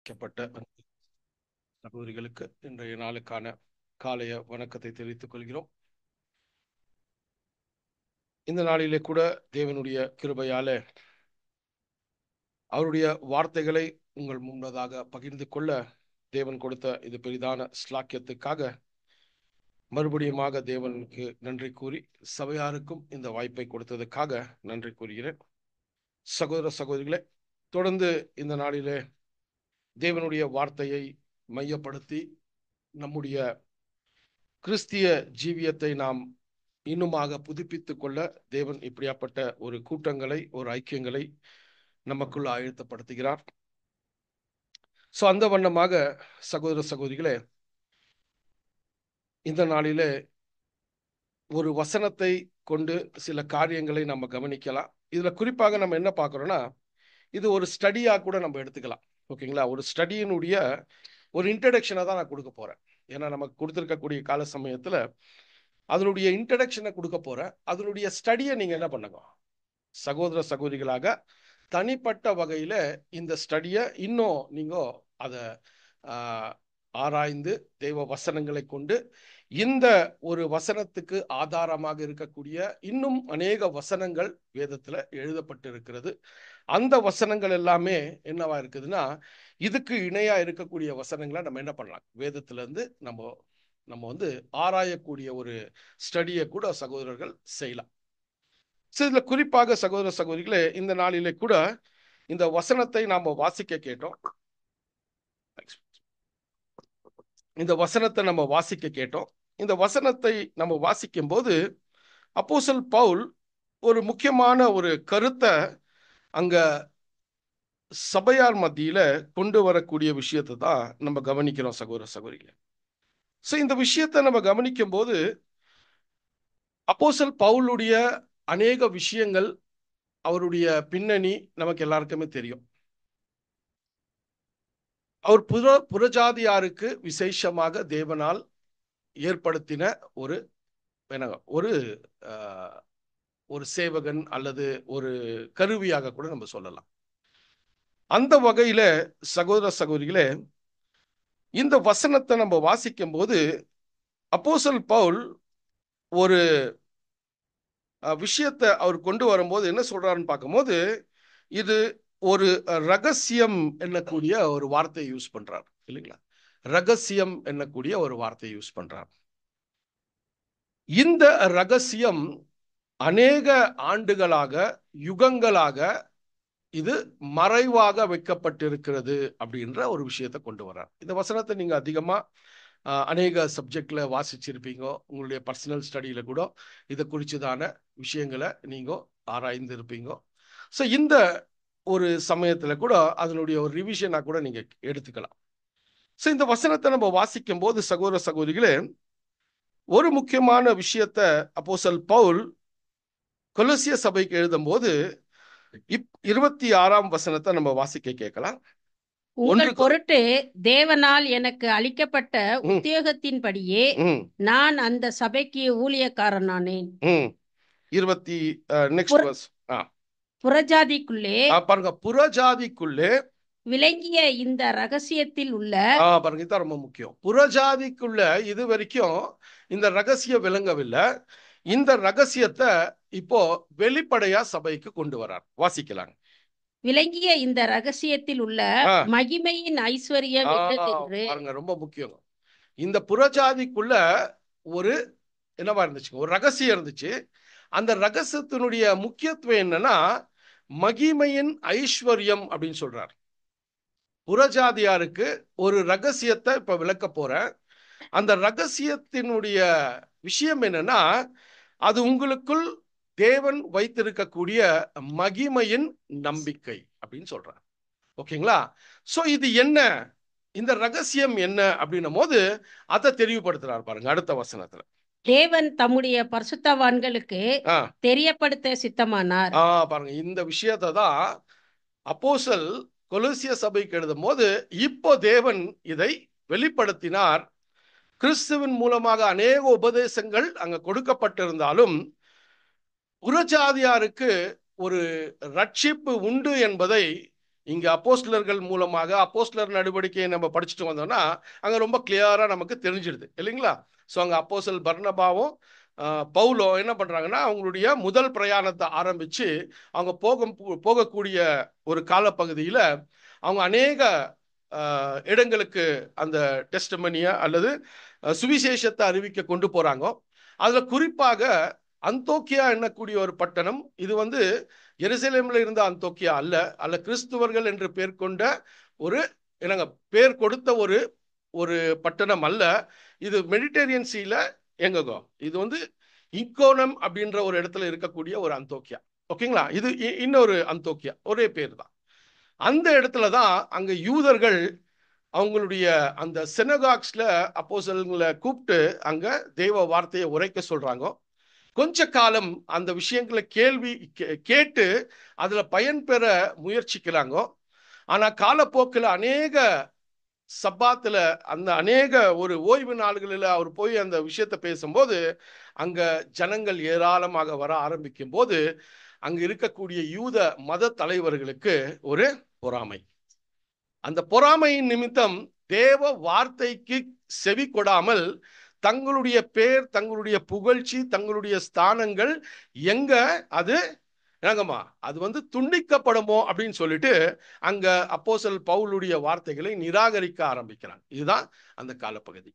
அழைக்கப்பட்ட சகோதரிகளுக்கு இன்றைய நாளுக்கான காலைய வணக்கத்தை தெரிவித்துக் கொள்கிறோம். இந்த நாளிலே கூட தேவனுடைய கிருபையால அவருடைய வார்த்தைகளை உங்கள் முன்னதாக பகிர்ந்து கொள்ள தேவன் கொடுத்த இது பெரிதான ஸ்லாக்கியத்துக்காக மறுபடியுமாக தேவனுக்கு நன்றி கூறி சபையாருக்கும் இந்த வாய்ப்பை கொடுத்ததுக்காக நன்றி கூறுகிறேன். சகோதர சகோதரிகளே, தொடர்ந்து இந்த நாளிலே தேவனுடைய வார்த்தையை மையப்படுத்தி நம்முடைய கிறிஸ்திய ஜீவியத்தை நாம் இன்னுமாக புதுப்பித்துக் கொள்ள தேவன் இப்படியாப்பட்ட ஒரு கூட்டங்களை, ஒரு ஐக்கியங்களை நமக்குள்ள ஆயத்தப்படுத்துகிறார். அந்த வண்ணமாக சகோதர சகோதரிகளே, இந்த நாளிலே ஒரு வசனத்தை கொண்டு சில காரியங்களை நம்ம கவனிக்கலாம். இதுல குறிப்பாக நம்ம என்ன பார்க்கிறோம்னா, இது ஒரு ஸ்டடியா கூட நம்ம எடுத்துக்கலாம். ஓகேங்களா? ஒரு ஸ்டடியினுடைய ஒரு இன்ட்ரடக்ஷனை தான் நான் கொடுக்க போறேன். ஏன்னா நமக்கு கொடுத்திருக்கக்கூடிய கால சமயத்துல அதனுடைய இன்ட்ரடக்ஷனை கொடுக்க போறேன். அதனுடைய ஸ்டடியை நீங்க என்ன பண்ணுங்க, சகோதர சகோதரிகளாக தனிப்பட்ட வகையில இந்த ஸ்டடியை இன்னும் நீங்க அதை ஆராய்ந்து தெய்வ வசனங்களை கொண்டு இந்த ஒரு வசனத்துக்கு ஆதாரமாக இருக்கக்கூடிய இன்னும் அநேக வசனங்கள் வேதத்துல எழுதப்பட்டு இருக்கிறது. அந்த வசனங்கள் எல்லாமே என்னவா இருக்குதுன்னா, இதுக்கு இணையா இருக்கக்கூடிய வசனங்களை நம்ம என்ன பண்ணலாம், வேதத்துல இருந்து நம்ம வந்து ஆராயக்கூடிய ஒரு ஸ்டடியை கூட சகோதரர்கள் செய்யலாம். இதுல குறிப்பாக சகோதர சகோதரிகளே, இந்த நாளிலே கூட இந்த வசனத்தை நாம வாசிக்க கேட்டோம். இந்த வசனத்தை நம்ம வாசிக்க கேட்டோம். இந்த வசனத்தை நம்ம வாசிக்கும் போது அப்போஸ்தலன் பவுல் ஒரு முக்கியமான ஒரு கருத்தை அங்க சபையார் மத்தியில கொண்டு வரக்கூடிய விஷயத்தை தான் நம்ம கவனிக்கிறோம் சகோதர சகோதரிகளே. இந்த விஷயத்தை நம்ம கவனிக்கும் போது அப்போஸ்தலன் பவுலுடைய அநேக விஷயங்கள், அவருடைய பின்னணி நமக்கு எல்லாருக்குமே தெரியும். அவர் புறஜாதியாருக்கு விசேஷமாக தேவனால் ஏற்படுத்தின ஒரு சேவகன் அல்லது ஒரு கருவியாக கூட நம்ம சொல்லலாம். அந்த வகையில சகோதர சகோதரிகளே, இந்த வசனத்தை நம்ம வாசிக்கும் போது அப்போஸ்தலன் பவுல் ஒரு விஷயத்தை அவர் கொண்டு வரும்போது என்ன சொல்றாருன்னு பார்க்கும்போது, இது ஒரு ரகசியம் என்னக்கூடிய ஒரு வார்த்தையை யூஸ் பண்றார் இல்லைங்களா? ரகசியம் என்னக்கூடிய ஒரு வார்த்தையை யூஸ் பண்றார். இந்த ரகசியம் அநேக ஆண்டுகளாக, யுகங்களாக இது மறைவாக வைக்கப்பட்டிருக்கிறது அப்படின்ற ஒரு விஷயத்தை கொண்டு வர்றார். இந்த வசனத்தை நீங்க அதிகமா அநேக சப்ஜெக்ட்ல வாசிச்சிருப்பீங்க. உங்களுடைய பர்சனல் ஸ்டடியில கூட இதை குறிச்சதான விஷயங்களை நீங்க ஆராய்ந்து இருப்பீங்க. இந்த ஒரு சமயத்துல கூட அதனுடைய ஒரு ரிவிஷனா கூட நீங்க எடுத்துக்கலாம். இந்த வசனத்தை நம்ம வாசிக்கும் போது சகோதர சகோதரிகளே, ஒரு முக்கியமான விஷயத்தை அப்போஸ்தலன் பவுல் கொலோசிய சபைக்கு எழுதும் போது 26ஆம் வசனத்தை நம்ம வாசிக்க கேட்கலாம். உங்கள் பொருட்டு தேவனால் எனக்கு அளிக்கப்பட்ட உத்தியோகத்தின்படியே நான் அந்த சபைக்கு ஊழியக்காரனானேன். புறஜாதிக்குள்ளே பாருங்க, புறஜாதிக்குள்ளே விளங்கிய இந்த ரகசியத்தில் உள்ள பாருங்க, இதுதான் ரொம்ப முக்கியம். புறஜாதிக்குள்ள இது வரைக்கும் இந்த ரகசியம் விளங்கவில்லை. இந்த ரகசியத்தை இப்போ வெளிப்படையா சபைக்கு கொண்டு வரார். வாசிக்கலாம். விளங்கிய இந்த ரகசியத்தில் உள்ள மகிமையின் ஐஸ்வர்யம் பாருங்க, ரொம்ப முக்கியம். இந்த புறஜாதிக்குள்ள ஒரு என்னவா இருந்துச்சு, ஒரு ரகசியம் இருந்துச்சு. அந்த ரகசியத்தினுடைய முக்கியத்துவம் என்னன்னா, மகிமையின் ஐஸ்வர்யம் அப்படின்னு சொல்றார். புறஜாதியாருக்கு ஒரு ரகசியத்தை இப்ப விளக்க போறேன். அந்த ரகசியத்தினுடைய விஷயம் என்னன்னா, அது உங்களுக்குள் தேவன் வைத்திருக்கக்கூடிய மகிமையின் நம்பிக்கை அப்படின்னு சொல்றார். ஓகேங்களா? இது என்ன, இந்த ரகசியம் என்ன அப்படின்னும் போது அதை தெளிவுபடுத்துறார். பாருங்க அடுத்த வசனத்துல, தேவன் தம்முடைய பரிசுத்தவான்களுக்கு தெரியப்படுத்த சித்தமானார். பாருங்க, இந்த விஷயத்தை தான் அப்போஸ்தலன் கொலோசிய சபைக்கு எழுதும் போது இப்போ தேவன் இதை வெளிப்படுத்தினார். கிறிஸ்துவின் மூலமாக அநேக உபதேசங்கள் அங்க கொடுக்கப்பட்டிருந்தாலும் புறஜாதியாருக்கு ஒரு ரட்சிப்பு உண்டு என்பதை இங்க அப்போஸ்தலர்கள் மூலமாக அப்போஸ்தலர் நடவடிக்கையை நம்ம படிச்சுட்டு வந்தோம்னா அங்க ரொம்ப கிளியரா நமக்கு தெரிஞ்சிடுது இல்லைங்களா. ஸோ அங்க அப்போஸ்தலர் பர்னபாவும் பவுலோ என்ன பண்றாங்கன்னா அவங்களுடைய முதல் பிரயாணத்தை ஆரம்பிச்சு அவங்க போகக்கூடிய ஒரு காலப்பகுதியில அவங்க அநேக இடங்களுக்கு அந்த டெஸ்டமனியா அல்லது சுவிசேஷத்தை அறிவிக்க கொண்டு போறாங்க. அதுல குறிப்பாக அந்தோக்கியா என்னக்கூடிய ஒரு பட்டணம், இது வந்து எருசலேம்ல இருந்த அந்தோக்கியா அல்ல கிறிஸ்துவர்கள் என்று பேர் கொண்ட ஒரு என்னங்க பேர் கொடுத்த ஒரு ஒரு பட்டணம் அல்ல. இது மெடிட்டேரியன் சீல எங்கோ இது வந்து இக்கோனம் அப்படின்ற ஒரு இடத்துல இருக்கக்கூடிய ஒரு அந்தோக்கியா. ஓகேங்களா. இது இன்னொரு அந்தோக்கியா, ஒரே பேர் தான். அந்த இடத்துல தான் அங்க யூதர்கள் அவங்களுடைய அந்த சினகாக்ஸ்ல அப்போஸ்தலர்களை கூப்பிட்டு அங்க தெய்வ வார்த்தையை உரைக்க சொல்றாங்க. கொஞ்ச காலம் அந்த விஷயங்களை கேட்டு அதுல பயன்பெற முயற்சிக்கிறாங்க. ஆனா காலப்போக்கில் அநேக சப்பாத்துல அந்த அநேக ஒரு ஓய்வு நாள்களில் அவர் போய் அந்த விஷயத்தை பேசும்போது அங்க ஜனங்கள் ஏராளமாக வர ஆரம்பிக்கும் போது அங்க இருக்கக்கூடிய யூத மத தலைவர்களுக்கு ஒரு பொறாமை. அந்த பொறாமையின் நிமித்தம் தேவ வார்த்தைக்கு செவி கொடாமல் தங்களுடைய பேர், தங்களுடைய புகழ்ச்சி, தங்களுடைய ஸ்தானங்கள் எங்க அது என்னங்கம்மா அது வந்து துண்டிக்கப்படுமோ அப்படின்னு சொல்லிட்டு அங்க அப்போஸ்தலர் பவுலுடைய வார்த்தைகளை நிராகரிக்க ஆரம்பிக்கிறாங்க. இதுதான் அந்த காலப்பகுதி.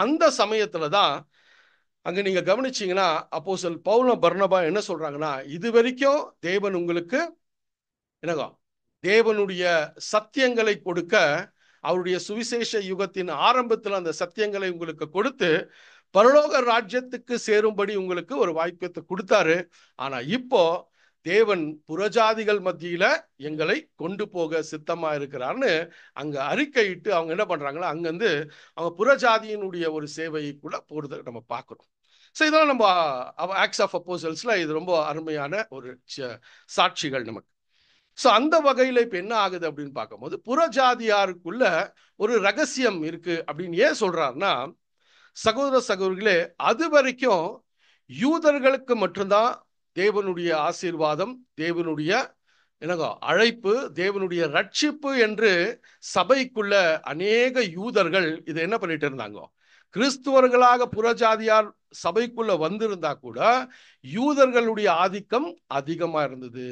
அந்த சமயத்துலதான் அங்க நீங்க கவனிச்சீங்கன்னா அப்போஸ்தலர் பவுலும் பர்னபா என்ன சொல்றாங்கன்னா, இது வரைக்கும் தேவன் உங்களுக்கு என்னங்க தேவனுடைய சத்தியங்களை கொடுக்க அவருடைய சுவிசேஷ யுகத்தின் ஆரம்பத்தில் அந்த சத்தியங்களை உங்களுக்கு கொடுத்து பரலோக ராஜ்யத்துக்கு சேரும்படி உங்களுக்கு ஒரு வாய்ப்பை கொடுத்தாரு. ஆனா இப்போ தேவன் புறஜாதிகள் மத்தியில எங்களை கொண்டு போக சித்தமா இருக்கிறார்னு அங்க அறிக்கையிட்டு அவங்க என்ன பண்றாங்களா அங்கிருந்து அவங்க புறஜாதியினுடைய ஒரு சேவைக்குள்ள போறதை நம்ம பார்க்கிறோம். ஸோ இதெல்லாம் நம்ம ஆக்ட்ஸ் ஆஃப் அப்போஸ்தலர்ஸ்ல இது ரொம்ப அருமையான ஒரு சாட்சிகள் நமக்கு. ஸோ அந்த வகையில இப்ப என்ன ஆகுது அப்படின்னு பார்க்கும்போது புறஜாதியாருக்குள்ள ஒரு ரகசியம் இருக்கு அப்படின்னு ஏன் சொல்றாருன்னா, சகோதர சகோதரிகளே, அது வரைக்கும் யூதர்களுக்கு மட்டும்தான் தேவனுடைய ஆசீர்வாதம், தேவனுடைய என்னங்க அழைப்பு, தேவனுடைய ரட்சிப்பு என்று சபைக்குள்ள அநேக யூதர்கள் இதை என்ன பண்ணிட்டு இருந்தாங்க, கிறிஸ்துவர்களாக புறஜாதியார் சபைக்குள்ள வந்திருந்தா கூட யூதர்களுடைய ஆதிக்கம் அதிகமா இருந்தது.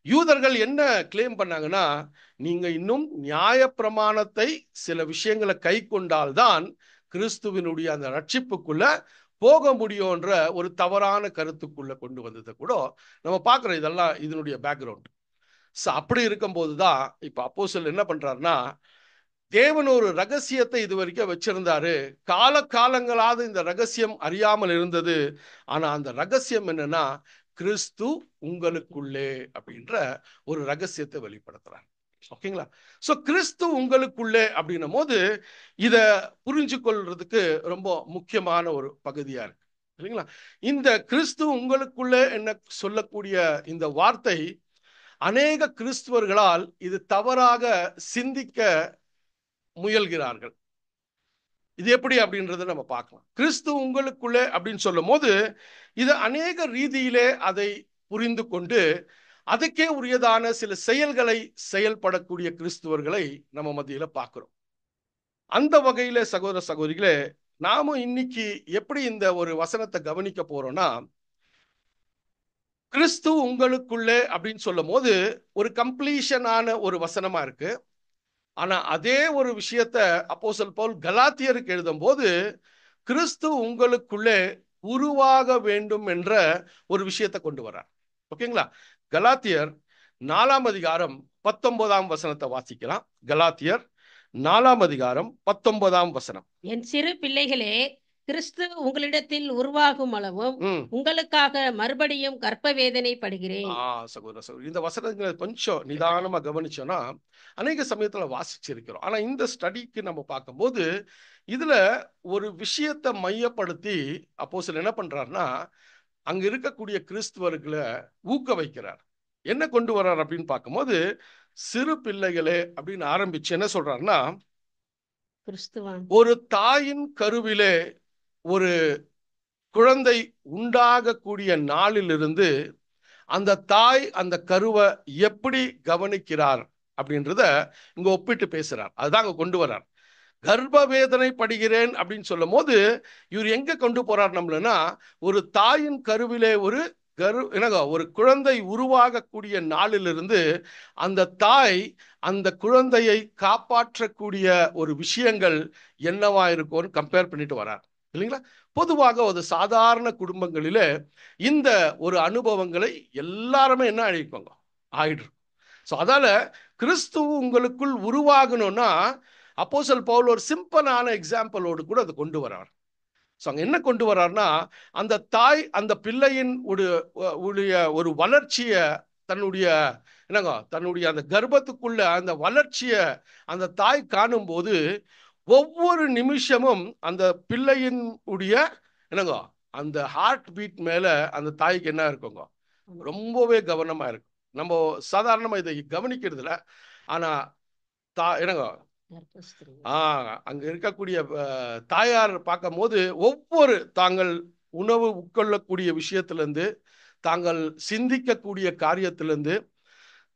யூதர்கள் என்ன கிளைம் பண்ணாங்கன்னா, நீங்க இன்னும் நியாய பிரமாணத்தை சில விஷயங்களை கை கொண்டால்தான் கிறிஸ்துவினுடைய அந்த ரட்சிப்புக்குள்ள போக முடியும்ன்ற ஒரு தவறான கருத்துக்குள்ள கொண்டு வந்ததை கூட நம்ம பார்க்கிறோம். இதெல்லாம் இதனுடைய பேக்ரவுண்ட். அப்படி இருக்கும் போதுதான் இப்ப அப்போஸ்தலர் என்ன பண்றாருன்னா, தேவன் ஒரு ரகசியத்தை இது வரைக்கும் வச்சிருந்தாரு. காலங்களாவது இந்த ரகசியம் அறியாமல் இருந்தது. ஆனா அந்த ரகசியம் என்னன்னா, கிறிஸ்து உங்களுக்குள்ளே அப்படின்ற ஒரு ரகசியத்தை வெளிப்படுத்துறாங்க. ஓகேங்களா. சோ கிறிஸ்து உங்களுக்குள்ளே அப்படின்னும் போது இத புரிஞ்சு கொள்றதுக்கு ரொம்ப முக்கியமான ஒரு பகுதியா இருக்கு இல்லைங்களா. இந்த கிறிஸ்து உங்களுக்குள்ளே என்ன சொல்லக்கூடிய இந்த வார்த்தை அநேக கிறிஸ்துவர்களால் இது தவறாக சிந்திக்க முயல்கிறார்கள். இது எப்படி அப்படின்றத நம்ம பார்க்கலாம். கிறிஸ்து உங்களுக்குள்ளே அப்படின்னு சொல்லும் போது இது அநேக ரீதியிலே அதை புரிந்து கொண்டு அதுக்கே உரியதான சில செயல்களை செயல்படக்கூடிய கிறிஸ்துவர்களை நம்ம மத்தியில பார்க்கிறோம். அந்த வகையில சகோதர சகோதரிகளே, நாமும் இன்னைக்கு எப்படி இந்த ஒரு வசனத்தை கவனிக்க போறோம்னா, கிறிஸ்து உங்களுக்குள்ளே அப்படின்னு சொல்லும் போது ஒரு கம்ப்ளீஷனான ஒரு வசனமா இருக்கு. ஆனா அதே ஒரு விஷயத்த அப்போஸ்தலர் பவுல் கலாத்தியருக்கு எழுதும் போது கிறிஸ்து உங்களுக்குள்ளே உருவாக வேண்டும் என்ற ஒரு விஷயத்தை கொண்டு வர்றார். ஓகேங்களா. கலாத்தியர் 4ஆம் அதிகாரம் 19ஆம் வசனத்தை வாசிக்கலாம். கலாத்தியர் 4ஆம் அதிகாரம் 19ஆம் வசனம். என் சிறு பிள்ளைகளே, கிறிஸ்து உங்களிடத்தில் உருவாகும் அளவும் உங்களுக்காக மறுபடியும் கர்ப்ப வேதனை படுகிறேன். சகோதர சகோதரி, இந்த வசனங்களை கொஞ்சம் நிதானமா கவனிச்சோம்னா அநேக சமயத்துல வாசிச்சிருக்கிறோம். ஆனா இந்த ஸ்டடிக்கு நம்ம பார்க்கும்போது இதுல ஒரு விஷயத்தை மையப்படுத்தி அப்போஸ்தலர் என்ன பண்றாருன்னா, அங்க இருக்கக்கூடிய கிறிஸ்துவர்களை ஊக்க வைக்கிறார். என்ன கொண்டு வர்றார் அப்படின்னு பார்க்கும்போது, சிறு பிள்ளைகளே அப்படின்னு ஆரம்பிச்சு என்ன சொல்றாருன்னா, ஒரு தாயின் கருவிலே ஒரு குழந்தை உண்டாகக்கூடிய நாளிலிருந்து அந்த தாய் அந்த கருவை எப்படி கவனிக்கிறார் அப்படின்றத இங்க ஒப்பிட்டு பேசுறார். அதுதான் அங்க கொண்டு வர்றார். கர்ப்ப வேதனை படுகிறேன் அப்படின்னு சொல்லும் போது இவர் எங்க கொண்டு போறார் நம்மளனா, ஒரு தாயின் கருவிலே ஒரு குழந்தை உருவாகக்கூடிய நாளிலிருந்து அந்த தாய் அந்த குழந்தையை காப்பாற்றக்கூடிய ஒரு விஷயங்கள் என்னவா இருக்கும்னு கம்பேர் பண்ணிட்டு வரார் இல்லைங்களா. பொதுவாக ஒரு சாதாரண குடும்பங்களிலே இந்த ஒரு அனுபவங்களை எல்லாருமே என்ன அழிப்பாங்க, ஆயிடும். ஸோ அதால கிறிஸ்து உங்களுக்குள் உருவாகணும்னா அப்போஸ்தலன் பவுல் ஒரு சிம்பிளான எக்ஸாம்பிளோடு கூட அதை கொண்டு வரார். ஸோ அங்கே என்ன கொண்டு வர்றாருன்னா, அந்த தாய் அந்த பிள்ளையின் ஒரு வளர்ச்சியை தன்னுடைய அந்த கர்ப்பத்துக்குள்ள அந்த வளர்ச்சியை அந்த தாய் காணும்போது ஒவ்வொரு நிமிஷமும் அந்த பிள்ளையின் அந்த ஹார்ட் பீட் மேல அந்த தாய்க்கு என்ன இருக்குங்க, ரொம்பவே கவனமா இருக்கும். நம்ம சாதாரணமா இதை கவனிக்கிறதுல, ஆனா அங்க இருக்கக்கூடிய தாயார் பார்க்கும் போது ஒவ்வொரு தாங்கள் உணவு உட்கொள்ளக்கூடிய விஷயத்திலிருந்து, தாங்கள் சிந்திக்கக்கூடிய காரியத்திலிருந்து,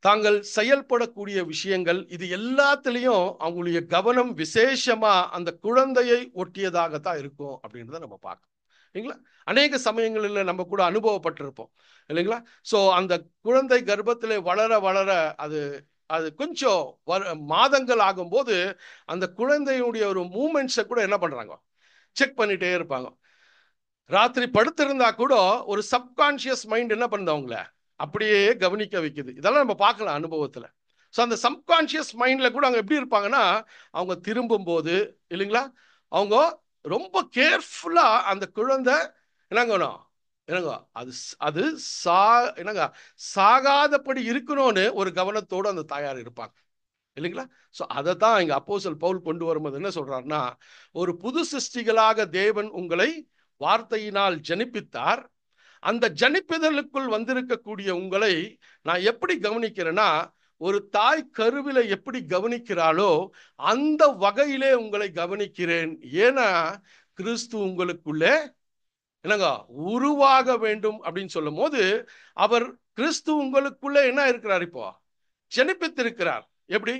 தாங்கள் செயல்படக்கூடிய விஷயங்கள், இது எல்லாத்திலையும் அவங்களுடைய கவனம் விசேஷமா அந்த குழந்தையை ஒட்டியதாகத்தான் இருக்கும் அப்படின்றத நம்ம பார்க்கணும் இல்லைங்களா. அநேக சமயங்களில் நம்ம கூட அனுபவப்பட்டிருப்போம் இல்லைங்களா. ஸோ அந்த குழந்தை கர்ப்பத்திலே வளர வளர அது கொஞ்சம் மாதங்கள் ஆகும்போது அந்த குழந்தையுடைய ஒரு மூமெண்ட்ஸை கூட என்ன பண்றாங்க, செக் பண்ணிட்டே இருப்பாங்க. ராத்திரி படுத்திருந்தா கூட ஒரு சப்கான்சியஸ் மைண்ட் என்ன பண்ணுது, அவங்கள அப்படியே கவனிக்க வைக்குது. இதெல்லாம் நம்ம பார்க்கலாம் அனுபவத்துல. ஸோ அந்த சப்கான்சியஸ் மைண்ட்ல கூட அவங்க எப்படி இருப்பாங்கன்னா, அவங்க திரும்பும் போது இல்லைங்களா, அவங்க ரொம்ப கேர்ஃபுல்லா அந்த குழந்தை என்னங்கணும் அது சாகாதபடி இருக்கணும்னு ஒரு கவனத்தோடு அந்த தாயார் இருப்பாங்க இல்லைங்களா. ஸோ அதை தான் இங்க அப்போஸ்தலன் பவுல் கொண்டு வரும்போது என்ன சொல்றாருன்னா, ஒரு புது சிருஷ்டிகளாக தேவன் உங்களை வார்த்தையினால் ஜனிப்பித்தார். அந்த ஜனிப்பிதழுக்குள் வந்திருக்கக்கூடிய உங்களை நான் எப்படி கவனிக்கிறேன்னா, ஒரு தாய் கருவில எப்படி கவனிக்கிறாளோ அந்த வகையிலே உங்களை கவனிக்கிறேன். ஏன்னா கிறிஸ்து உங்களுக்குள்ளே உருவாக வேண்டும் அப்படின்னு சொல்லும் போது, அவர் கிறிஸ்து உங்களுக்குள்ளே என்ன இருக்கிறார், இப்போ ஜனிப்பித்திருக்கிறார். எப்படி?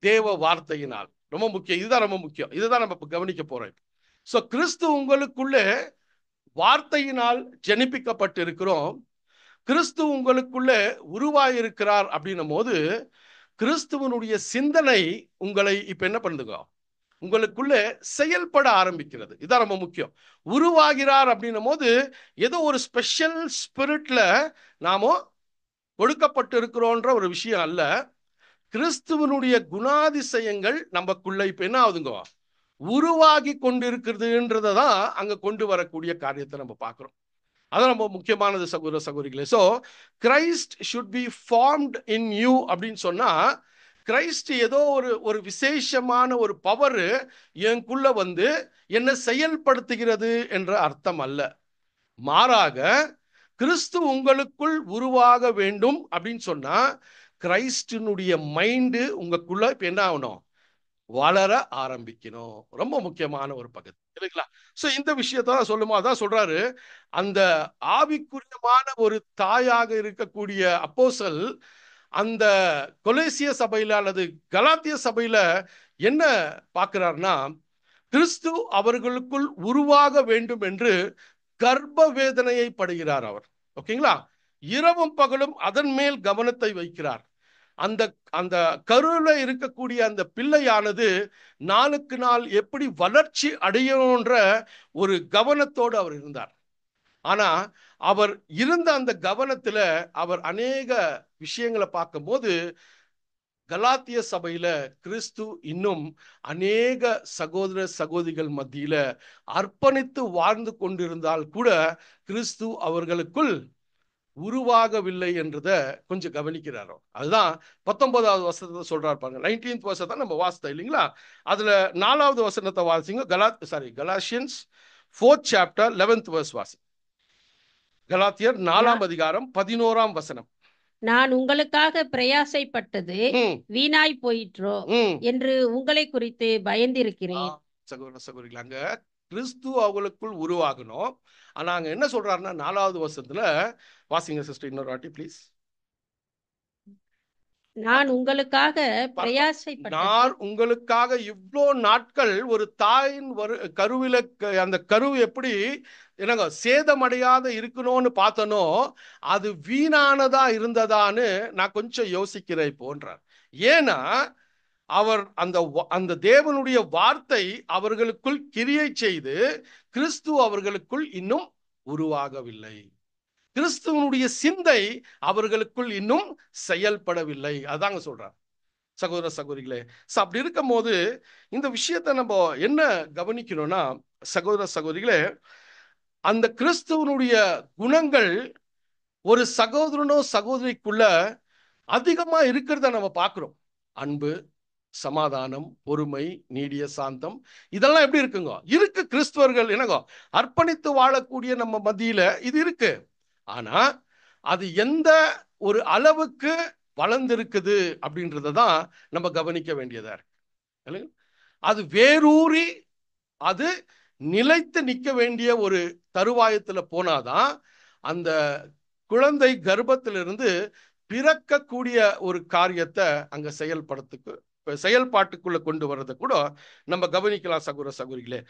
தேவ வார்த்தையினால். ரொம்ப முக்கியம், இதுதான் ரொம்ப முக்கியம். இதுதான் நம்ம கவனிக்க போறோம். சோ கிறிஸ்து உங்களுக்குள்ளே வார்த்தையினால் ஜனிப்பிக்கப்பட்டு இருக்கிறோம். கிறிஸ்து உங்களுக்குள்ளே உருவாயிருக்கிறார் அப்படின்னும் போது கிறிஸ்துவனுடைய சிந்தனை உங்களை இப்ப என்ன பண்ணுங்க, உங்களுக்குள்ளே செயல்பட ஆரம்பிக்கிறது. இதான் ரொம்ப முக்கியம். உருவாகிறார் அப்படின்னும் போது ஏதோ ஒரு ஸ்பெஷல் ஸ்பிரிட்ல நாம கொடுக்கப்பட்டு இருக்கிறோன்ற ஒரு விஷயம் அல்ல. கிறிஸ்துவனுடைய குணாதிசயங்கள் நமக்குள்ள இப்ப என்ன ஆகுதுங்க, உருவாகி கொண்டிருக்கிறதுன்றதான் அங்க கொண்டு வரக்கூடிய காரியத்தை நம்ம பார்க்கிறோம். அதான் ரொம்ப முக்கியமானது சகோதர சகோதரிகளே. So Christ should be formed in you அப்படின்னு சொன்னா, கிரைஸ்ட் ஏதோ ஒரு விசேஷமான ஒரு பவர் எனக்குள்ள வந்து என்ன செயல்படுத்துகிறது என்ற அர்த்தம் அல்ல. மாறாக கிறிஸ்து உங்களுக்குள் உருவாக வேண்டும் அப்படின்னு சொன்னா, கிரைஸ்டினுடைய மைண்டு உங்களுக்குள்ள இப்ப என்ன ஆகணும், வளர ஆரம்பிக்கணும். ரொம்ப முக்கியமான ஒரு பகுதி இல்லைங்களா. சோ இந்த விஷயத்தான் சொல்லுமா, அதான் சொல்றாரு, அந்த ஆவிக்குரியமான ஒரு தாயாக இருக்கக்கூடிய அப்போஸ்தலன் அந்த கொலேசிய சபையில அல்லது கலாத்திய சபையில என்ன பார்க்கிறார்னா, கிறிஸ்து அவர்களுக்குள் உருவாக வேண்டும் என்று கர்ப்ப வேதனையை படுகிறார் அவர். ஓகேங்களா. இரவும் பகலும் அதன் மேல் கவனத்தை வைக்கிறார். அந்த அந்த கருவில இருக்கக்கூடிய அந்த பிள்ளையானது நாளுக்கு நாள் எப்படி வளர்ச்சி அடையணும்ன்ற ஒரு கவனத்தோடு அவர் இருந்தார். ஆனா அவர் இருந்த அந்த கவனத்துல அவர் அநேக விஷயங்களை பார்க்கும்போது, கலாத்திய சபையில கிறிஸ்து இன்னும் அநேக சகோதர சகோதரிகள் மத்தியில அர்ப்பணித்து வாழ்ந்து கொண்டிருந்தால் கூட கிறிஸ்து அவர்களுக்குள் உருவாகவில்லை என்றத கொஞ்சம் கவனிக்கிறாரோ. அதுதான் 19வது வசனத்தை சொல்றாரு பாருங்க. 19th வசனத்தை நம்ம வாசித்தோம் இல்லைங்களா. அதுல 4வது வசனத்தை வாசிங்க. Galatians 4th chapter 11th verse வாசி. கலாத்தியர் 4ஆம் அதிகாரம் 11ஆம் வசனம். நான் உங்களுக்காக பிரயாசைப்பட்டது வீணாய் போயிற்றோ என்று உங்களை குறித்து பயந்திருக்கிறேன். சகோதர சகோதரிகள், அங்க கிறிஸ்து அவங்களுக்குள் உருவாகணும். ஆனா அங்க என்ன சொல்றாருன்னா 4வது வசனத்துல வாசிங்க சிஸ்டர் இன்னொரு வாட்டி ப்ளீஸ். நான் உங்களுக்காக பிரயாசைப்பட்டது. நான் உங்களுக்காக இவ்வளோ நாட்கள் ஒரு தாயின் கருவில அந்த கரு எப்படி என்னங்க சேதமடையாத இருக்கணும்னு பார்த்தனோ அது வீணானதா இருந்ததான்னு நான் கொஞ்சம் யோசிக்கிறேன் போன்றார். ஏன்னா அவர் அந்த தேவனுடைய வார்த்தை அவர்களுக்குள் கிரியை செய்து கிறிஸ்து அவர்களுக்குள் இன்னும் உருவாகவில்லை. கிறிஸ்துவனுடைய சிந்தை அவர்களுக்குள் இன்னும் செயல்படவில்லை. அதாங்க சொல்றார் சகோதர சகோதரிகளே. அப்படி இருக்கும் போது இந்த விஷயத்தை நம்ம என்ன கவனிக்கணும்னா சகோதர சகோதரிகளே, அந்த கிறிஸ்துவனுடைய குணங்கள் ஒரு சகோதரனோ சகோதரிக்குள்ள அதிகமா இருக்கிறத நம்ம பார்க்கிறோம். அன்பு, சமாதானம், பொறுமை, நீடிய சாந்தம், இதெல்லாம் எப்படி இருக்குங்க? இருக்கு. கிறிஸ்துவர்கள் என்னங்க அர்ப்பணித்து வாழக்கூடிய நம்ம மத்தியில இது இருக்கு. ஆனா அது எந்த ஒரு அளவுக்கு வளர்ந்திருக்குது அப்படின்றதான் நம்ம கவனிக்க வேண்டியதா இருக்கு. அது வேரூறி அது நிலைத்து நிற்க வேண்டிய ஒரு தருவாயத்துல போனாதான் அந்த குழந்தை கர்ப்பத்திலிருந்து பிறக்கக்கூடிய ஒரு காரியத்தை அங்க செயல்பாட்டுக்குள்ள கொண்டு வர்றதை கூட நம்ம கவனிக்கலாம் சகோதர சகோதரிகளே.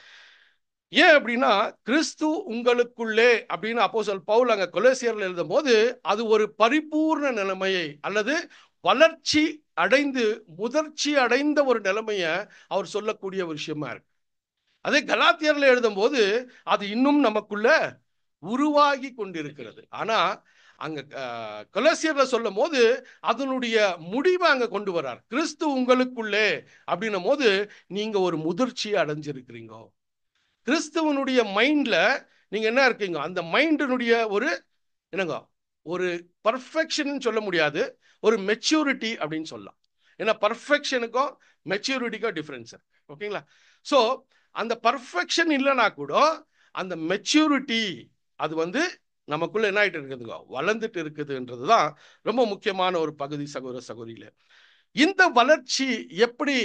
ஏன் அப்படின்னா கிறிஸ்து உங்களுக்குள்ளே அப்படின்னு அப்போஸ்தலன் பவுல் அங்க கொலோசியர்ல எழுதும் போது அது ஒரு பரிபூர்ண நிலைமையை அல்லது வளர்ச்சி அடைந்து முதிர்ச்சி அடைந்த ஒரு நிலைமையை அவர் சொல்லக்கூடிய ஒரு விஷயமா இருக்கு. அதே கலாத்தியர்ல எழுதும் போது அது இன்னும் நமக்குள்ள உருவாகி கொண்டிருக்கிறது. ஆனா அங்க கொலோசியர்ல சொல்லும் போது அதனுடைய முடிவை அங்க கொண்டு வர்றார். கிறிஸ்து உங்களுக்குள்ளே அப்படின்னும் போது நீங்க ஒரு முதிர்ச்சி அடைஞ்சிருக்கிறீங்க. கிறிஸ்துவனுடைய மைண்ட்ல நீங்க என்ன இருக்கீங்க? அந்த மைண்டினுடைய ஒரு என்னங்க ஒரு பர்ஃபெக்ஷன் சொல்ல முடியாது, ஒரு மெச்சூரிட்டி அப்படின்னு சொல்லலாம். ஏன்னா பர்ஃபெக்ஷனுக்கும் மெச்சூரிட்டிக்கும் டிஃபரன்ஸ் இருக்கு. ஓகேங்களா? ஸோ அந்த பர்ஃபெக்ஷன் இல்லைன்னா கூட அந்த மெச்சூரிட்டி அது நமக்குள்ள என்ன ஆயிட்டு இருக்குதுங்க, வளர்ந்துட்டு இருக்குதுன்றதுதான் ரொம்ப முக்கியமான ஒரு பகுதி சகோதர சகோதரிகளே. இந்த வளர்ச்சி எப்படி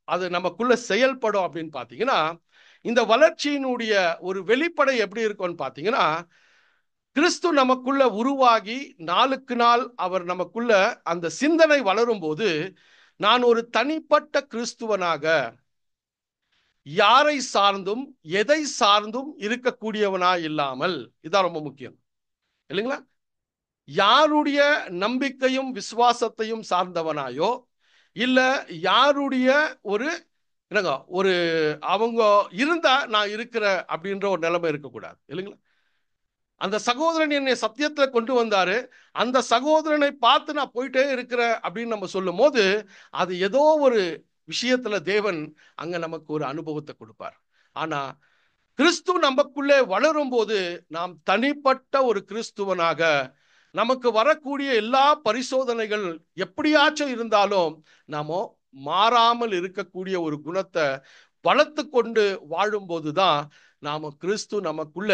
அது நமக்குள்ள செயல்படும் அப்படின்னு பாத்தீங்கன்னா, இந்த வளர்ச்சியினுடைய ஒரு வெளிப்படை எப்படி இருக்கும்னு பாத்தீங்கன்னா, கிறிஸ்து நமக்குள்ள உருவாகி நாளுக்கு நாள் அவர் நமக்குள்ள அந்த சிந்தனை வளரும் போது நான் ஒரு தனிப்பட்ட கிறிஸ்துவனாக யாரை சார்ந்தும் எதை சார்ந்தும் இருக்கக்கூடியவனா இல்லாமல், இதான் ரொம்ப முக்கியம் இல்லைங்களா? யாருடைய நம்பிக்கையும் விசுவாசத்தையும் சார்ந்தவனாயோ இல்ல யாருடைய ஒரு என்னங்க ஒரு அவங்க இருந்தா நான் இருக்கிற அப்படின்ற ஒரு நிலைமை இருக்கக்கூடாது இல்லைங்களா? அந்த சகோதரன் என்னை சத்தியத்துல கொண்டு வந்தாரு, அந்த சகோதரனை பார்த்து நான் போயிட்டே இருக்கிற அப்படின்னு நம்ம சொல்லும் போது அது ஏதோ ஒரு விஷயத்துல தேவன் அங்க நமக்கு ஒரு அனுபவத்தை கொடுப்பார். ஆனா கிறிஸ்து நமக்குள்ளே வளரும் போது நாம் தனிப்பட்ட ஒரு கிறிஸ்துவனாக நமக்கு வரக்கூடிய எல்லா பரிசோதனைகள் எப்படியாச்சும் இருந்தாலும் நாம மாறாமல் இருக்கக்கூடிய ஒரு குணத்தை வளர்த்து கொண்டு வாழும்போதுதான் நாம கிறிஸ்து நமக்குள்ள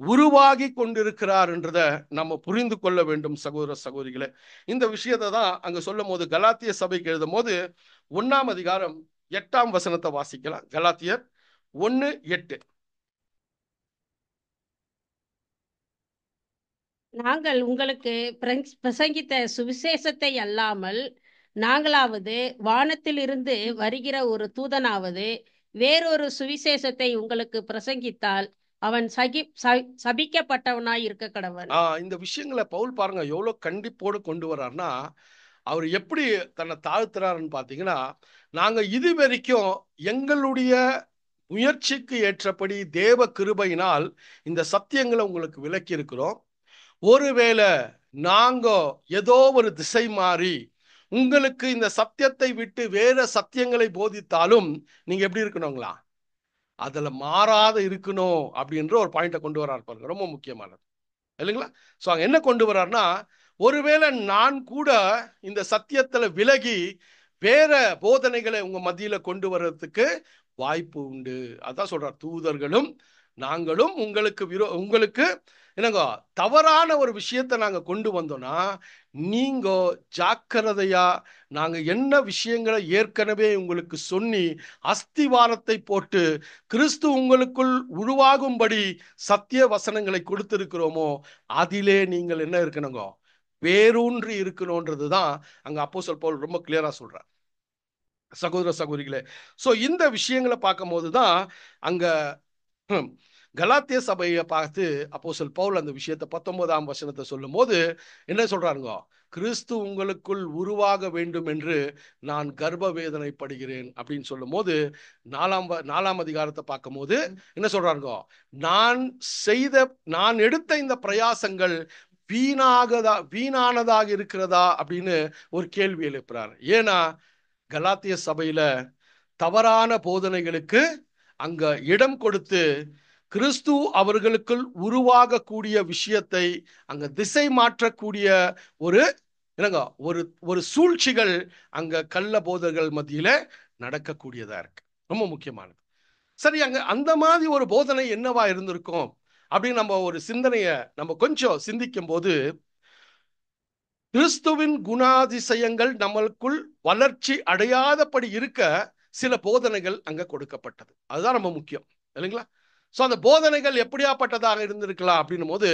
உருவாகி கொண்டிருக்கிறார் என்றதை நம்ம புரிந்து கொள்ள வேண்டும் சகோதர சகோதரிகளே. இந்த விஷயத்தை தான் அங்க சொல்லும் போது கலாத்திய சபைக்கு எழுதும் போது 1ஆம் அதிகாரம் 8ஆம் வசனத்தை வாசிக்கலாம். கலாத்தியர் 1:8. நாங்கள் உங்களுக்கு பிரசங்கித்த சுவிசேஷத்தை அல்லாமல் நாங்களாவது வானத்தில் இருந்து வருகிற ஒரு தூதனாவது வேறொரு சுவிசேஷத்தை உங்களுக்கு பிரசங்கித்தால் அவன் சபிக்கப்பட்டவனாய் இருக்க கடவன். இந்த விஷயங்களை பவுல் பாருங்க எவ்வளவு கண்டிப்போடு கொண்டு வர்றாருன்னா, அவர் எப்படி தன்னை தாழ்த்துறாருன்னு பாத்தீங்கன்னா, நாங்க இது வரைக்கும் எங்களுடைய முயற்சிக்கு ஏற்றபடி தேவ கிருபையினால் இந்த சத்தியங்களை உங்களுக்கு விளக்கி இருக்கிறோம். ஒருவேளை நாங்க ஏதோ ஒரு திசை மாறி உங்களுக்கு இந்த சத்தியத்தை விட்டு வேற சத்தியங்களை போதித்தாலும் நீங்க எப்படி இருக்கணுங்களா? அதுல மாறாத இருக்கணும் அப்படின்ற ஒரு பாயிண்ட கொண்டு வர்றாரு பாருங்க, ரொம்ப முக்கியமானது இல்லைங்களா? சோ அங்க என்ன கொண்டு வர்றாருன்னா, ஒருவேளை நான் கூட இந்த சத்தியத்துல விலகி வேற போதனைகளை உங்க மத்தியில கொண்டு வர்றதுக்கு வாய்ப்பு உண்டு. அதான் சொல்றார், தூதர்களும் நாங்களும் உங்களுக்கு என்னங்க தவறான ஒரு விஷயத்தை நாங்க கொண்டு வந்தோம்னா நீங்க ஜாக்கிரதையா நாங்க என்ன விஷயங்களை ஏற்கனவே உங்களுக்கு சொல்லி அஸ்திவாரத்தை போட்டு கிறிஸ்து உங்களுக்குள் உருவாகும்படி சத்திய வசனங்களை கொடுத்திருக்கிறோமோ அதிலே நீங்கள் என்ன இருக்கணுங்க, வேரூன்றி இருக்கணும்ன்றதுதான் அங்க அப்போஸ்தலர் பவுல் ரொம்ப கிளியரா சொல்றார் சகோதர சகோதரிகளே. சோ இந்த விஷயங்களை பார்க்கும் போதுதான் அங்க கலாத்திய சபையை பார்த்து அப்போஸ்தலர் பவுல் அந்த விஷயத்தை 19ஆம் வசனத்தை சொல்லும் போது என்ன சொல்றாருங்க, கிறிஸ்து உங்களுக்குள் உருவாக வேண்டும் என்று நான் கர்ப்ப வேதனைப்படுகிறேன் அப்படின்னு சொல்லும் போது 4ஆம் அதிகாரத்தை பார்க்கும் போது என்ன சொல்றாருங்க, நான் எடுத்த இந்த பிரயாசங்கள் வீணானதாக இருக்கிறதா அப்படின்னு ஒரு கேள்வி எழுப்புறார். ஏன்னா கலாத்திய சபையில தவறான போதனைகளுக்கு அங்க இடம் கொடுத்து கிறிஸ்து அவர்களுக்குள் உருவாகக்கூடிய விஷயத்தை அங்க திசை மாற்றக்கூடிய ஒரு ஒரு சூழ்ச்சிகள் அங்க கள்ள போதர்கள் மத்தியில நடக்கக்கூடியதா இருக்கு. ரொம்ப முக்கியமானது. சரி, அங்க அந்த மாதிரி ஒரு போதனை என்னவா இருந்திருக்கும் அப்படின்னு நம்ம ஒரு சிந்தனையை நம்ம கொஞ்சம் சிந்திக்கும் போது கிறிஸ்துவின் குணாதிசயங்கள் நம்மளுக்குள் வளர்ச்சி அடையாதபடி இருக்க சில போதனைகள் அங்க கொடுக்கப்பட்டது. அதுதான் ரொம்ப முக்கியம் இல்லைங்களா? சோ அந்த போதனைகள் எப்படியாப்பட்டதாக இருந்திருக்கலாம் அப்படின்னும் போது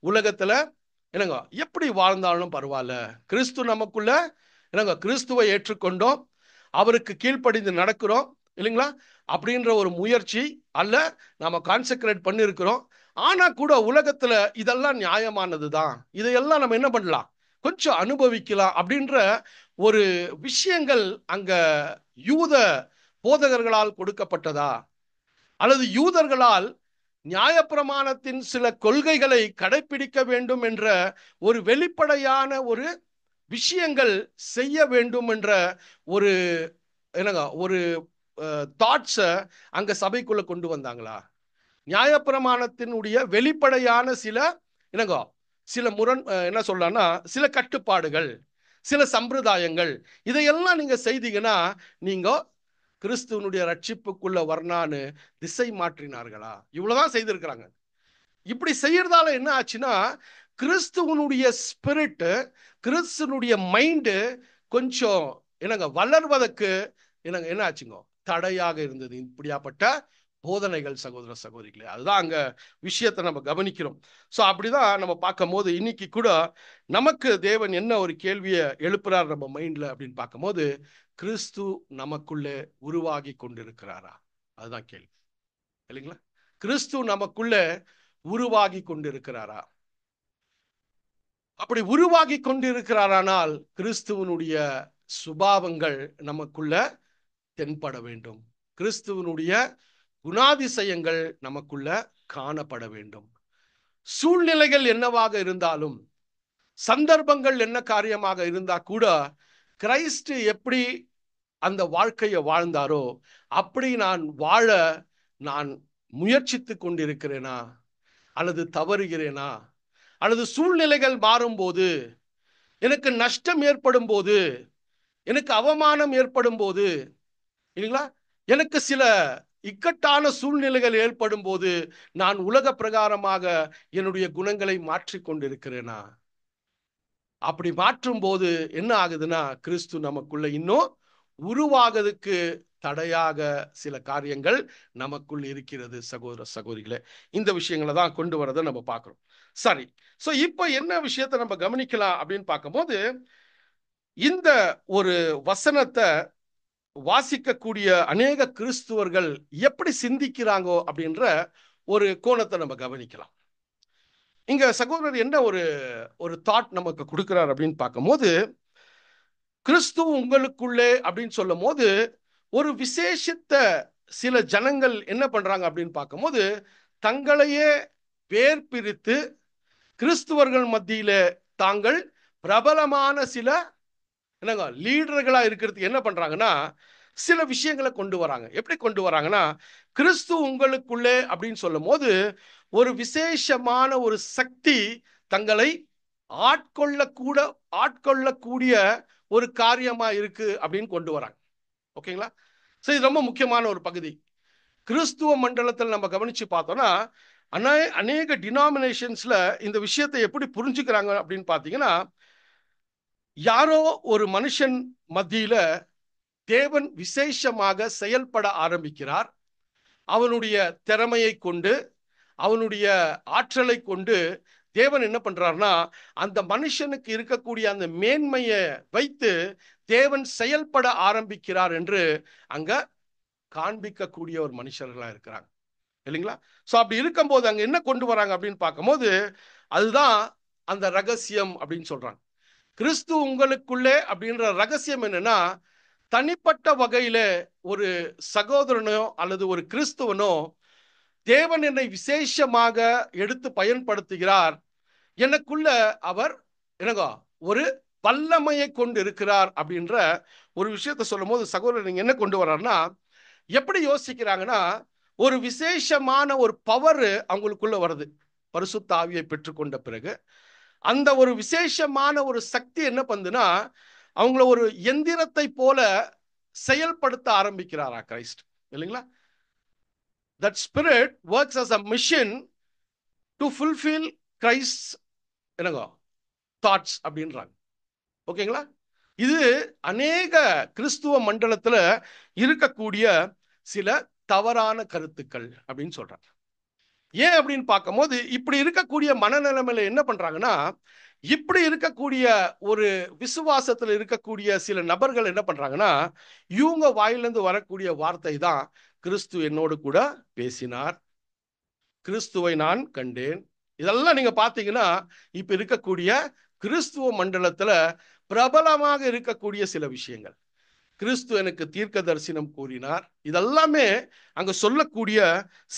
உலகத்துல என்னங்க எப்படி வாழ்ந்தாலும் பரவாயில்ல, கிறிஸ்து நமக்குள்ள என்னங்க கிறிஸ்துவை ஏற்றுக்கொண்டோம், அவருக்கு கீழ்ப்படிந்து நடக்கிறோம் இல்லைங்களா அப்படின்ற ஒரு முயற்சி அல்ல நாம கான்சென்ட்ரேட் பண்ணி இருக்கிறோம். ஆனா கூட உலகத்துல இதெல்லாம் நியாயமானதுதான், இதையெல்லாம் நம்ம என்ன பண்ணலாம், கொஞ்சம் அனுபவிக்கலாம் அப்படின்ற ஒரு விஷயங்கள் அங்க யூத போதகர்களால் கொடுக்கப்பட்டதா அல்லது யூதர்களால் நியாயப்பிரமாணத்தின் சில கொள்கைகளை கடைபிடிக்க வேண்டும் என்ற ஒரு வெளிப்படையான ஒரு விஷயங்கள் செய்ய வேண்டும் என்ற ஒரு ஒரு தாட்ஸ அங்க சபைக்குள்ள கொண்டு வந்தாங்களா? நியாயப்பிரமாணத்தினுடைய வெளிப்படையான சில முரண் என்ன சொல்லலாம்னா சில கட்டுப்பாடுகள், சில சம்பிரதாயங்கள், இதையெல்லாம் நீங்க செய்தீங்கன்னா நீங்க கிறிஸ்துவனுடைய ரட்சிப்புக்குள்ள வரனான்னு திசை மாற்றினார்களா? இவ்வளவுதான் செய்திருக்கிறாங்க. இப்படி செய்யறதால என்ன ஆச்சுன்னா கிறிஸ்துவனுடைய ஸ்பிரிட், கிறிஸ்துவனுடைய மைண்டு கொஞ்சம் வளர்வதற்கு என்ன ஆச்சுங்க, தடையாக இருந்தது இப்படியாப்பட்ட போதனைகள். சகோதர சகோதரிகளே, அதுதான் அங்க விஷயத்தை நம்ம கவனிக்கிறோம். சோ அப்படிதான் நம்ம பார்க்கும் போது இன்னைக்கு கூட நமக்கு தேவன் என்ன ஒரு கேள்வியை எழுப்புறார் நம்ம மைண்ட்ல அப்படின்னு பார்க்கும் போது, கிறிஸ்து நமக்குள்ளே உருவாகி கொண்டிருக்கிறாரா? அதுதான் கேள்வி இல்லைங்களா? கிறிஸ்து நமக்குள்ள உருவாகி கொண்டிருக்கிறாரா? அப்படி உருவாகி கொண்டிருக்கிறாரானால் கிறிஸ்துவனுடைய சுபாவங்கள் நமக்குள்ள தென்பட வேண்டும், கிறிஸ்துவனுடைய குணாதிசயங்கள் நமக்குள்ள காணப்பட வேண்டும். சூழ்நிலைகள் என்னவாக இருந்தாலும், சந்தர்ப்பங்கள் என்ன காரியமாக இருந்தா கூட கிறிஸ்து எப்படி அந்த வாழ்க்கையை வாழ்ந்தாரோ அப்படி நான் வாழ நான் முயற்சித்து கொண்டிருக்கிறேனா அல்லது தவறுகிறேனா? அல்லது சூழ்நிலைகள் மாறும்போது, எனக்கு நஷ்டம் ஏற்படும் போது, எனக்கு அவமானம் ஏற்படும் போது இல்லைங்களா, எனக்கு சில இக்கட்டான சூழ்நிலைகள் ஏற்படும் போது நான் உலக பிரகாரமாக என்னுடைய குணங்களை மாற்றிக் கொண்டிருக்கிறேனா? அப்படி மாற்றும் போது என்ன ஆகுதுன்னா கிறிஸ்து நமக்குள்ள இன்னும் உருவாகிறதுக்கு தடையாக சில காரியங்கள் நமக்குள் இருக்கிறது. சகோதர சகோதரிகளே, இந்த விஷயங்களை தான் கொண்டு வரதை நம்ம பார்க்கிறோம். சரி, சோ இப்ப என்ன விஷயத்தை நம்ம கவனிக்கலாம் அப்படின்னு பார்க்கும்போது, இந்த ஒரு வசனத்தை வாசிக்கக்கூடிய அநேக கிறிஸ்துவர்கள் எப்படி சிந்திக்கிறாங்கோ அப்படின்ற ஒரு கோணத்தை நம்ம கவனிக்கலாம். இங்க சகோதரர் என்ன ஒரு தாட் நமக்கு கொடுக்கிறார் அப்படின்னு பார்க்கும்போது, கிறிஸ்து உங்களுக்குள்ளே அப்படின்னு சொல்லும் போது ஒரு விசேஷித்த சில ஜனங்கள் என்ன பண்றாங்க அப்படின்னு பார்க்கும்போது, தங்களையே வேர் பிரித்து கிறிஸ்துவர்கள் மத்தியில தாங்கள் பிரபலமான சில லீடர்களா இருக்கிறதுக்கு என்ன பண்றாங்கன்னா சில விஷயங்களை கொண்டு வராங்க. எப்படி கொண்டு வராங்கன்னா, கிறிஸ்து உங்களுக்குள்ளே அப்படின்னு சொல்லும் போது ஒரு விசேஷமான ஒரு சக்தி தங்களை ஆட்கொள்ளக்கூடிய ஒரு காரியமா இருக்கு அப்படின்னு கொண்டு வராங்க. ஓகேங்களா? சோ இது ரொம்ப முக்கியமான ஒரு பகுதி. கிறிஸ்துவ மண்டலத்தில் நம்ம கவனிச்சு பார்த்தோம்னா அநேக டினாமினேஷன்ஸ்ல இந்த விஷயத்தை எப்படி புரிஞ்சுக்கிறாங்க அப்படின்னு பார்த்தீங்கன்னா, யாரோ ஒரு மனுஷன் மத்தியில தேவன் விசேஷமாக செயல்பட ஆரம்பிக்கிறார். அவனுடைய திறமையை கொண்டு, அவனுடைய ஆற்றலை கொண்டு தேவன் என்ன பண்றாருன்னா, அந்த மனுஷனுக்கு இருக்கக்கூடிய அந்த மேன்மையை வைத்து தேவன் செயல்பட ஆரம்பிக்கிறார் என்று அங்க காண்பிக்கக்கூடிய ஒரு மனுஷர்களா இருக்கிறாங்க, இல்லைங்களா? சோ அப்படி இருக்கும்போது அங்க என்ன கொண்டு வராங்க அப்படின்னு பார்க்கும்போது, அதுதான் அந்த ரகசியம் அப்படின்னு சொல்றாங்க. கிறிஸ்து உங்களுக்குள்ளே அப்படின்ற ரகசியம் என்னன்னா, தனிப்பட்ட வகையில ஒரு சகோதரனோ அல்லது ஒரு கிறிஸ்துவனோ தேவன் என்னை விசேஷமாக எடுத்து பயன்படுத்துகிறார், எனக்குள்ள அவர் என்னங்க ஒரு வல்லமையை கொண்டு இருக்கிறார் அப்படின்ற ஒரு விஷயத்தை சொல்லும் போது சகோதரர் நீங்க என்ன கொண்டு வர்றாருன்னா, எப்படி யோசிக்கிறாங்கன்னா, ஒரு விசேஷமான ஒரு பவர் அவங்களுக்குள்ள வருது பரிசுத்த ஆவியை பெற்றுக்கொண்ட பிறகு. அந்த ஒரு விசேஷமான ஒரு சக்தி என்ன பண்ணுதுன்னா, அவங்கள ஒரு எந்திரத்தை போல செயல்படுத்த ஆரம்பிக்கிறாரா கிரைஸ்ட், இல்லைங்களா? That spirit works as a machine to fulfill Christ's என்னங்க தாட்ஸ் அப்படின்றாங்க. ஓகேங்களா? இது அநேக கிறிஸ்துவ மண்டலத்துல இருக்கக்கூடிய சில தவறான கருத்துக்கள் அப்படின்னு சொல்றாங்க. ஏன் அப்படின்னு பார்க்கும்போது, இப்படி இருக்கக்கூடிய மனநிலைமையில என்ன பண்றாங்கன்னா, இப்படி இருக்கக்கூடிய ஒரு விசுவாசத்துல இருக்கக்கூடிய சில நபர்கள் என்ன பண்றாங்கன்னா, இவங்க வாயிலிருந்து வரக்கூடிய வார்த்தை தான் கிறிஸ்து என்னோடு கூட பேசினார், கிறிஸ்துவை நான் கண்டேன். இதெல்லாம் நீங்க பாத்தீங்கன்னா இப்ப இருக்கக்கூடிய கிறிஸ்துவ மண்டலத்துல பிரபலமாக இருக்கக்கூடிய சில விஷயங்கள். கிறிஸ்து எனக்கு தீர்க்க தரிசனம் கூறினார், இதெல்லாமே அங்க சொல்லக்கூடிய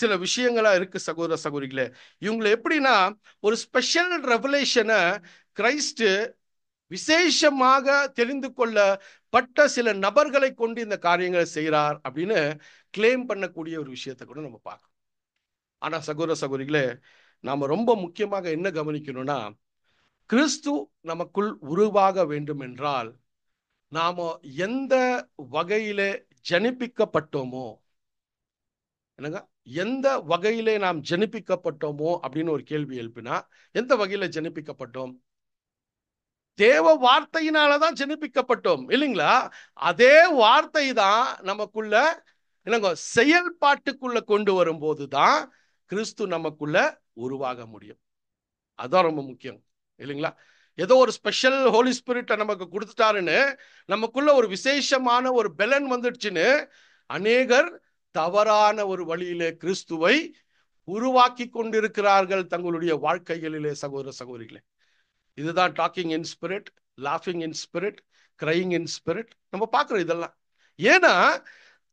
சில விஷயங்களா இருக்கு சகோதர சகோதரிகளே. இவங்களை எப்படின்னா, ஒரு ஸ்பெஷல் ரெவலேஷனை கிரைஸ்ட் விசேஷமாக தெரிந்து கொள்ளப்பட்ட சில நபர்களை கொண்டு இந்த காரியங்களை செய்கிறார் அப்படின்னு கிளைம் பண்ணக்கூடிய ஒரு விஷயத்தை கூட நம்ம பார்க்கணும். ஆனா சகோதர சகோதரிகளே, நாம ரொம்ப முக்கியமாக என்ன கவனிக்கணும்னா, கிறிஸ்து நமக்குள் உருவாக வேண்டும் என்றால் நாம எந்த வகையிலே ஜனிப்பிக்கப்பட்டோமோ, என்னங்க எந்த வகையிலே நாம் ஜனிப்பிக்கப்பட்டோமோ அப்படின்னு ஒரு கேள்வி எழுப்பினா, எந்த வகையில ஜனிப்பிக்கப்பட்டோம்? தேவ வார்த்தையினாலதான் ஜனிப்பிக்கப்பட்டோம், இல்லைங்களா? அதே வார்த்தை தான் நமக்குள்ள என்னங்க செயல்பாட்டுக்குள்ள கொண்டு வரும்போதுதான் கிறிஸ்து நமக்குள்ள உருவாக முடியும். அதான் ரொம்ப முக்கியம், இல்லைங்களா? ஏதோ ஒரு ஸ்பெஷல் ஹோலி ஸ்பிரிட்டை நமக்கு கொடுத்துட்டாருன்னு, நமக்குள்ள ஒரு விசேஷமான ஒரு பெலன் வந்துடுச்சுன்னு அநேகர் தவறான ஒரு வழியிலே கிறிஸ்துவை உருவாக்கி கொண்டிருக்கிறார்கள் தங்களுடைய வாழ்க்கைகளிலே சகோதர சகோதரிகளே. இதுதான் டாக்கிங் இன் ஸ்பிரிட், லாஃபிங் in spirit, crying in spirit நம்ம பார்க்கிறோம் இதெல்லாம். ஏன்னா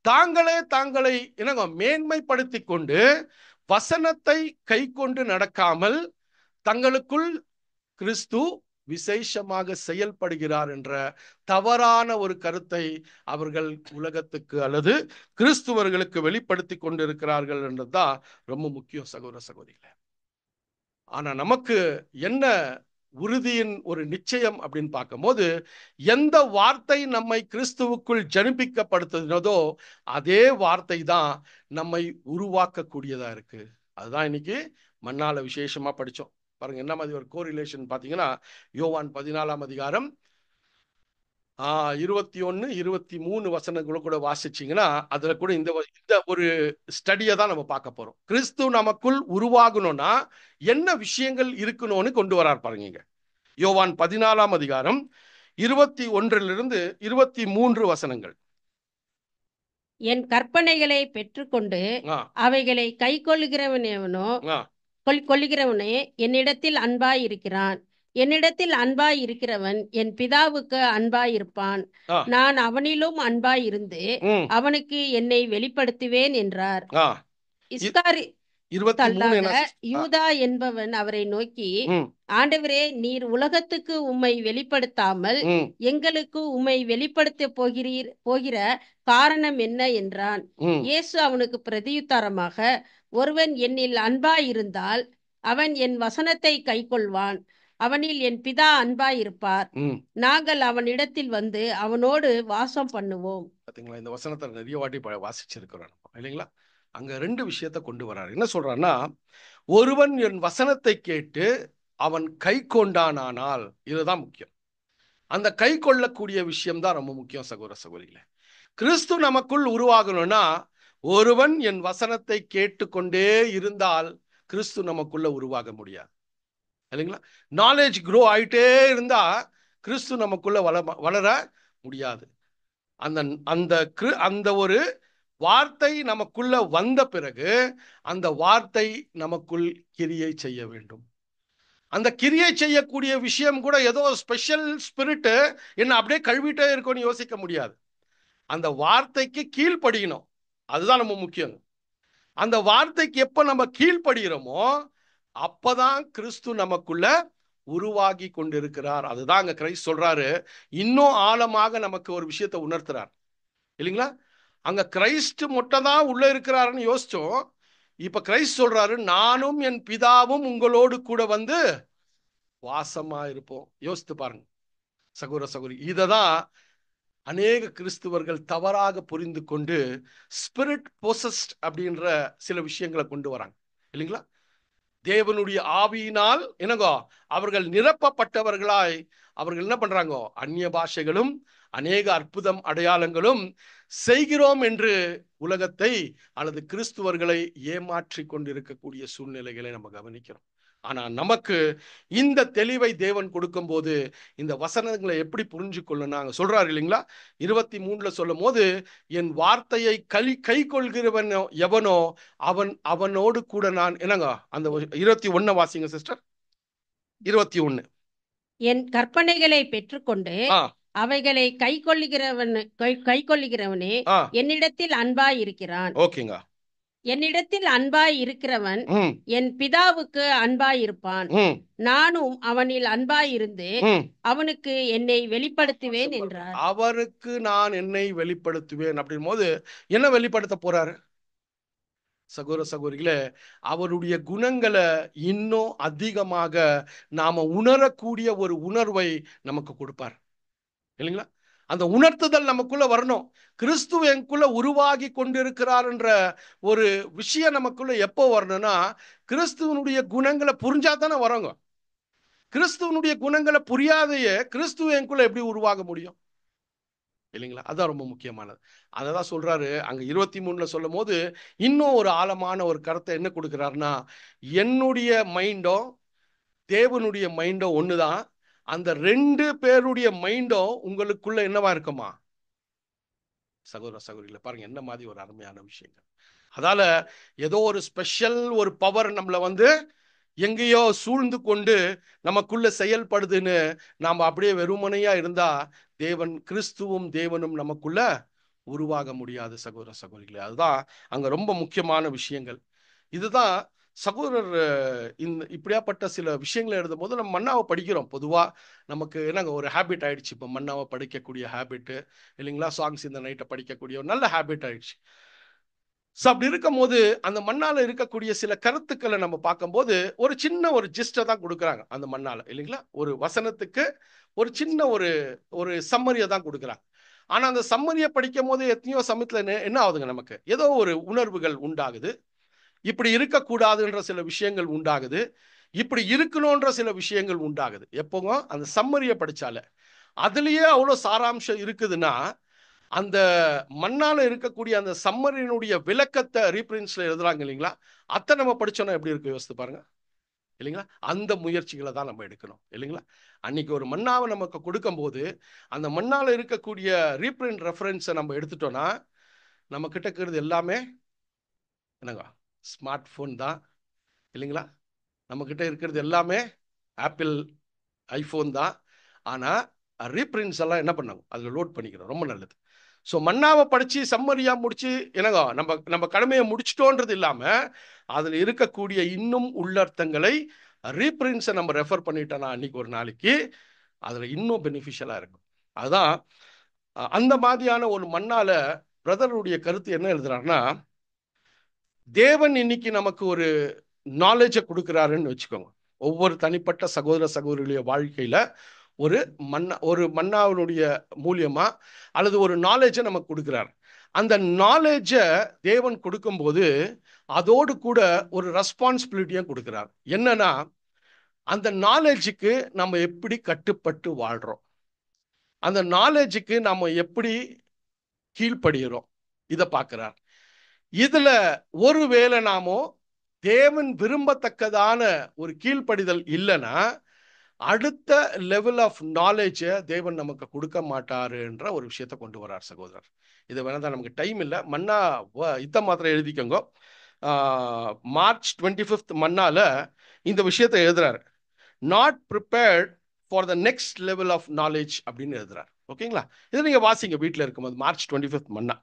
தாங்களை என்னங்க மேன்மைப்படுத்தி கொண்டு வசனத்தை கை கொண்டு நடக்காமல் தங்களுக்குள் கிறிஸ்து விசேஷமாக செயல்படுகிறார் என்ற தவறான ஒரு கருத்தை அவர்கள் உலகத்துக்கு அல்லது கிறிஸ்துவர்களுக்கு வெளிப்படுத்தி கொண்டிருக்கிறார்கள் என்றதுதான் ரொம்ப முக்கியம் சகோதர சகோதரிகளே. ஆனா நமக்கு என்ன உறுதியின் ஒரு நிச்சயம் அப்படின்னு பார்க்கும்போது, எந்த வார்த்தை நம்மை கிறிஸ்துவுக்குள் ஜனிப்பிக்கப்படுத்தினதோ அதே வார்த்தை தான் நம்மை உருவாக்கக்கூடியதா இருக்கு. அதுதான் இன்னைக்கு மன்னால விசேஷமா படிச்சோம். பாருங்க என்ன மாதிரி ஒரு கோரிலேஷன் பாத்தீங்கன்னா, யோவான் 14ஆம் அதிகாரம் 21, 23 வசனங்களை கூட வாசிச்சீங்கன்னா அதுல கூட இந்த ஒரு ஸ்டடியை தான் நம்ம பார்க்க போறோம். கிறிஸ்து நமக்குள் உருவாகணும்னா என்ன விஷயங்கள் இருக்கணும்னு கொண்டு வரார் பாருங்க. யோவான் 14ஆம் அதிகாரம் 21 23 வசனங்கள். என் கற்பனைகளை பெற்றுக்கொண்டு அவைகளை கை கொள்ளுகிறவனே என்னிடத்தில் அன்பாய் இருக்கிறான். என்னிடத்தில் அன்பாய் இருக்கிறவன் என் பிதாவுக்கு அன்பாய் இருப்பான். நான் அவனிலும் அன்பாய் இருந்து அவனுக்கு என்னை வெளிப்படுத்துவேன் என்றார். யூதா என்பவன் அவரை நோக்கி, ஆண்டவரே, நீர் உலகத்துக்கு உம்மை வெளிப்படுத்தாமல் எங்களுக்கு உம்மை வெளிப்படுத்த போகிற காரணம் என்ன என்றான். இயேசு அவனுக்கு பிரதியுத்தரமாக, ஒருவன் என்னில் அன்பாயிருந்தால் அவன் என் வசனத்தை கைக்கொள்வான். அவனில் என் பிதா அன்பாயிருப்பார். நாங்கள் அவனிடத்தில் வந்து அவனோடு வாசம் பண்ணுவோம். பாத்தீங்களா, இந்த வசனத்தை நிறைய வாட்டி வாசிச்சிருக்கிறோம் இல்லைங்களா? அங்க ரெண்டு விஷயத்தை கொண்டு வர்றாரு. என்ன சொல்றாருன்னா, ஒருவன் என் வசனத்தை கேட்டு அவன் கை கொண்டானால், இதுதான் முக்கியம். அந்த கை கொள்ளக்கூடிய விஷயம் தான் ரொம்ப முக்கியம் சகோதர சகோதரிகளே. கிறிஸ்து நமக்குள் உருவாகணும்னா, ஒருவன் என் வசனத்தை கேட்டுக்கொண்டே இருந்தால் கிறிஸ்து நமக்குள்ள உருவாக முடியாது, இல்லைங்களா? நாலேஜ் க்ரோ ஆயிட்டே இருந்தா கிறிஸ்து நமக்குள்ள வளர முடியாது. அந்த அந்த அந்த ஒரு வார்த்தை நமக்குள்ள வந்த பிறகு அந்த வார்த்தை நமக்குள் கிரியை செய்ய வேண்டும். அந்த கிரியை செய்யக்கூடிய விஷயம் கூட ஏதோ ஸ்பெஷல் ஸ்பிரிட் என்ன அப்படியே கழுவிட்டே இருக்கும்னு யோசிக்க முடியாது. அந்த வார்த்தைக்கு கீழ்ப்படியணும், அதுதான் நம்ம முக்கியம். அந்த வார்த்தைக்கு எப்ப நம்ம கீழ்ப்படுகிறோமோ அப்பதான் கிறிஸ்து நமக்குள்ள உருவாகி கொண்டிருக்கிறார். அதுதான் அங்க கிறிஸ்து சொல்றாரு, இன்னும் ஆழமாக நமக்கு ஒரு விஷயத்தை உணர்த்துறார், இல்லைங்களா? அங்க கிறிஸ்து மட்டும் தான் உள்ள இருக்கிறாருன்னு யோசிச்சோம். இப்ப கிறிஸ்து சொல்றாரு, நானும் என் பிதாவும் உங்களோடு கூட வந்து வாசமா இருப்போம். யோசித்து பாருங்க சகோதர சகோதரி. இததான் அநேக கிறிஸ்துவர்கள் தவறாக புரிந்து கொண்டு ஸ்பிரிட் பொசஸ்ட் அப்படின்ற சில விஷயங்களை கொண்டு வராங்க, இல்லைங்களா? தேவனுடைய ஆவியினால் என்னங்கோ அவர்கள் நிரப்பப்பட்டவர்களாய் அவர்கள் என்ன பண்றாங்க, அந்நிய பாஷைகளும் அநேக அற்புதம் அடையாளங்களும் செய்கிறோம் என்று உலகத்தை அல்லது கிறிஸ்துவர்களை ஏமாற்றி கொண்டிருக்கக்கூடிய சூழ்நிலைகளை நம்ம கவனிக்கிறோம். ஆனா நமக்கு இந்த தெளிவை தேவன் கொடுக்கும் போது இந்த வசனங்களை எப்படி புரிஞ்சு கொள்ளணும் சொல்றாரு, இல்லைங்களா? 23 சொல்லும் போது, என் வார்த்தையை கை கொள்கிறவன் எவனோ அவனோடு கூட நான் என்னங்க, அந்த 21 வாசிங்க சிஸ்டர். 21, என் கற்பனைகளை பெற்றுக்கொண்டு அவைகளை கை கொள்ளுகிறவனே என்னிடத்தில் அன்பாய் இருக்கிறான். ஓகேங்க. என்னிடத்தில் அன்பாய் இருக்கிறவன் என் பிதாவுக்கு அன்பாய் இருப்பான். நானும் அவனில் அன்பாய் இருந்து அவனுக்கு என்னை வெளிப்படுத்துவேன் என்றார். அவருக்கு நான் என்னை வெளிப்படுத்துவேன் அப்படின் போது என்ன வெளிப்படுத்த போறாரு சகோதர சகோதரிகளே? அவருடைய குணங்களை இன்னும் அதிகமாக நாம உணரக்கூடிய ஒரு உணர்வை நமக்கு கொடுப்பார், இல்லைங்களா? அந்த உணர்த்துதல் நமக்குள்ள வரணும். கிறிஸ்து எனக்குள்ள உருவாகி கொண்டிருக்கிறார் என்ற ஒரு விஷயம் நமக்குள்ள எப்போ வரணும்னா, கிறிஸ்துவனுடைய குணங்களை புரிஞ்சா தானே வரோங்க. கிறிஸ்துவனுடைய குணங்களை புரியாதையே கிறிஸ்துவ எனக்குள்ள எப்படி உருவாக முடியும், இல்லைங்களா? அதான் ரொம்ப முக்கியமானது. அததான் சொல்றாரு அங்க 23 சொல்லும் போது, இன்னும் ஒரு ஆழமான ஒரு கருத்தை என்ன கொடுக்கிறாருன்னா, என்னுடைய மைண்டோ தேவனுடைய மைண்டோ ஒண்ணுதான். அந்த ரெண்டு பேருடைய மைண்டும் உங்களுக்குள்ள என்னவா இருக்குமா சகோதர சகோதரிகளை? பாருங்க என்ன மாதிரி ஒரு அருமையான விஷயங்கள். அதால ஏதோ ஒரு ஸ்பெஷல் ஒரு பவர் நம்மள வந்து எங்கேயோ சூழ்ந்து கொண்டு நமக்குள்ள செயல்படுதுன்னு நாம அப்படியே வெறுமனையா இருந்தா தேவன் கிறிஸ்துவும் தேவனும் நமக்குள்ள உருவாக முடியாது சகோதர சகோதரிகளே. அதுதான் அங்க ரொம்ப முக்கியமான விஷயங்கள். இதுதான் சகோதரர் இப்படியாப்பட்ட சில விஷயங்களை எழுதும் போது நம்ம மன்னாவை படிக்கிறோம். பொதுவா நமக்கு என்னங்க ஒரு ஹேபிட் ஆயிடுச்சு, இப்போ மன்னாவை படிக்கக்கூடிய ஹேபிட், இல்லைங்களா? சாங்ஸ் இந்த நைட்டை படிக்கக்கூடிய ஒரு நல்ல ஹேபிட் ஆயிடுச்சு. ஸோ அப்படி இருக்கும் போது அந்த மண்ணால இருக்கக்கூடிய சில கருத்துக்களை நம்ம பார்க்கும்போது ஒரு சின்ன ஒரு ஜிஸ்டை தான் கொடுக்குறாங்க அந்த மண்ணால, இல்லைங்களா? ஒரு வசனத்துக்கு ஒரு சின்ன ஒரு சம்மரியை தான் கொடுக்குறாங்க. ஆனா அந்த சம்மரியை படிக்கும் போது எத்தனையோ சமயத்துல என்ன ஆகுதுங்க, நமக்கு ஏதோ ஒரு உணர்வுகள் உண்டாகுது. இப்படி இருக்கக்கூடாதுன்ற சில விஷயங்கள் உண்டாகுது, இப்படி இருக்கணும்ன்ற சில விஷயங்கள் உண்டாகுது. எப்போங்க அந்த சம்மரியை படிச்சால அதுலயே அவ்வளோ சாராம்சம் இருக்குதுன்னா, அந்த மண்ணால இருக்கக்கூடிய அந்த சம்மரியினுடைய விளக்கத்தை ரீப்ரின்ஸ்ல எழுதுறாங்க, இல்லைங்களா? அத்தை நம்ம படிச்சோன்னா எப்படி இருக்கு யோசித்து பாருங்க, இல்லைங்களா? அந்த முயற்சிகளை தான் நம்ம எடுக்கணும், இல்லைங்களா? அன்னைக்கு ஒரு மண்ணாவை நமக்கு கொடுக்கும் போது அந்த மண்ணால இருக்கக்கூடிய ரீப்ரிண்ட் ரெஃபரன்ஸை நம்ம எடுத்துட்டோம்னா நம்ம கிட்ட இருக்கிறது எல்லாமே என்னங்க ஸ்மார்ட் போன் தான், இல்லைங்களா? நம்ம கிட்ட இருக்கிறது எல்லாமே ஆப்பிள் ஐபோன் தான். ஆனா ரீப்ரிண்ட்ஸ் எல்லாம் என்ன பண்ணாங்க, அதுல லோட் பண்ணிக்கிறோம். ரொம்ப நல்லது. ஸோ மன்னாவை படிச்சு சம்மரியா முடிச்சு என்னங்க நம்ம கடமையை முடிச்சிட்டோன்றது இல்லாம அதுல இருக்கக்கூடிய இன்னும் உள்ளர்த்தங்களை ரீப்ரிண்ட்ஸை நம்ம ரெஃபர் பண்ணிட்டோம்னா அன்னைக்கு ஒரு நாளைக்கு அதுல இன்னும் பெனிஃபிஷியலா இருக்கும். அதுதான் அந்த மாதிரியான ஒரு மண்ணால பிரதருடைய கருத்து என்ன எழுதுறாருன்னா, தேவன் இன்னைக்கு நமக்கு ஒரு நாலேஜை கொடுக்குறாருன்னு வச்சுக்கோங்க. ஒவ்வொரு தனிப்பட்ட சகோதர சகோதரிகளுடைய வாழ்க்கையில ஒரு மன்னாவினுடைய மூலியமா அல்லது ஒரு நாலேஜை நமக்கு கொடுக்குறாரு. அந்த நாலேஜ தேவன் கொடுக்கும்போது அதோடு கூட ஒரு ரெஸ்பான்சிபிலிட்டியும் கொடுக்கிறார். என்னன்னா, அந்த நாலேஜுக்கு நம்ம எப்படி கட்டுப்பட்டு வாழ்றோம், அந்த நாலேஜுக்கு நம்ம எப்படி கீழ்ப்படுகிறோம், இதை பார்க்கிறார். இதுல ஒருவேளை நாமோ தேவன் விரும்பத்தக்கதான ஒரு கீழ்ப்படிதல் இல்லைன்னா அடுத்த லெவல் ஆஃப் நாலேஜ தேவன் நமக்கு கொடுக்க மாட்டாருன்ற ஒரு விஷயத்தை கொண்டு வரார் சகோதரர். இது வேணா நமக்கு டைம் இல்லை, மன்னா இத்த மாத்திரம் எழுதிக்கோங்க. March 25 மன்னால இந்த விஷயத்தை எழுதுறாரு. Not prepared for the next level of knowledge அப்படின்னு எழுதுறாரு. ஓகேங்களா? இதை நீங்க வாசிங்க வீட்டில் இருக்கும்போது, March 25 மன்னா.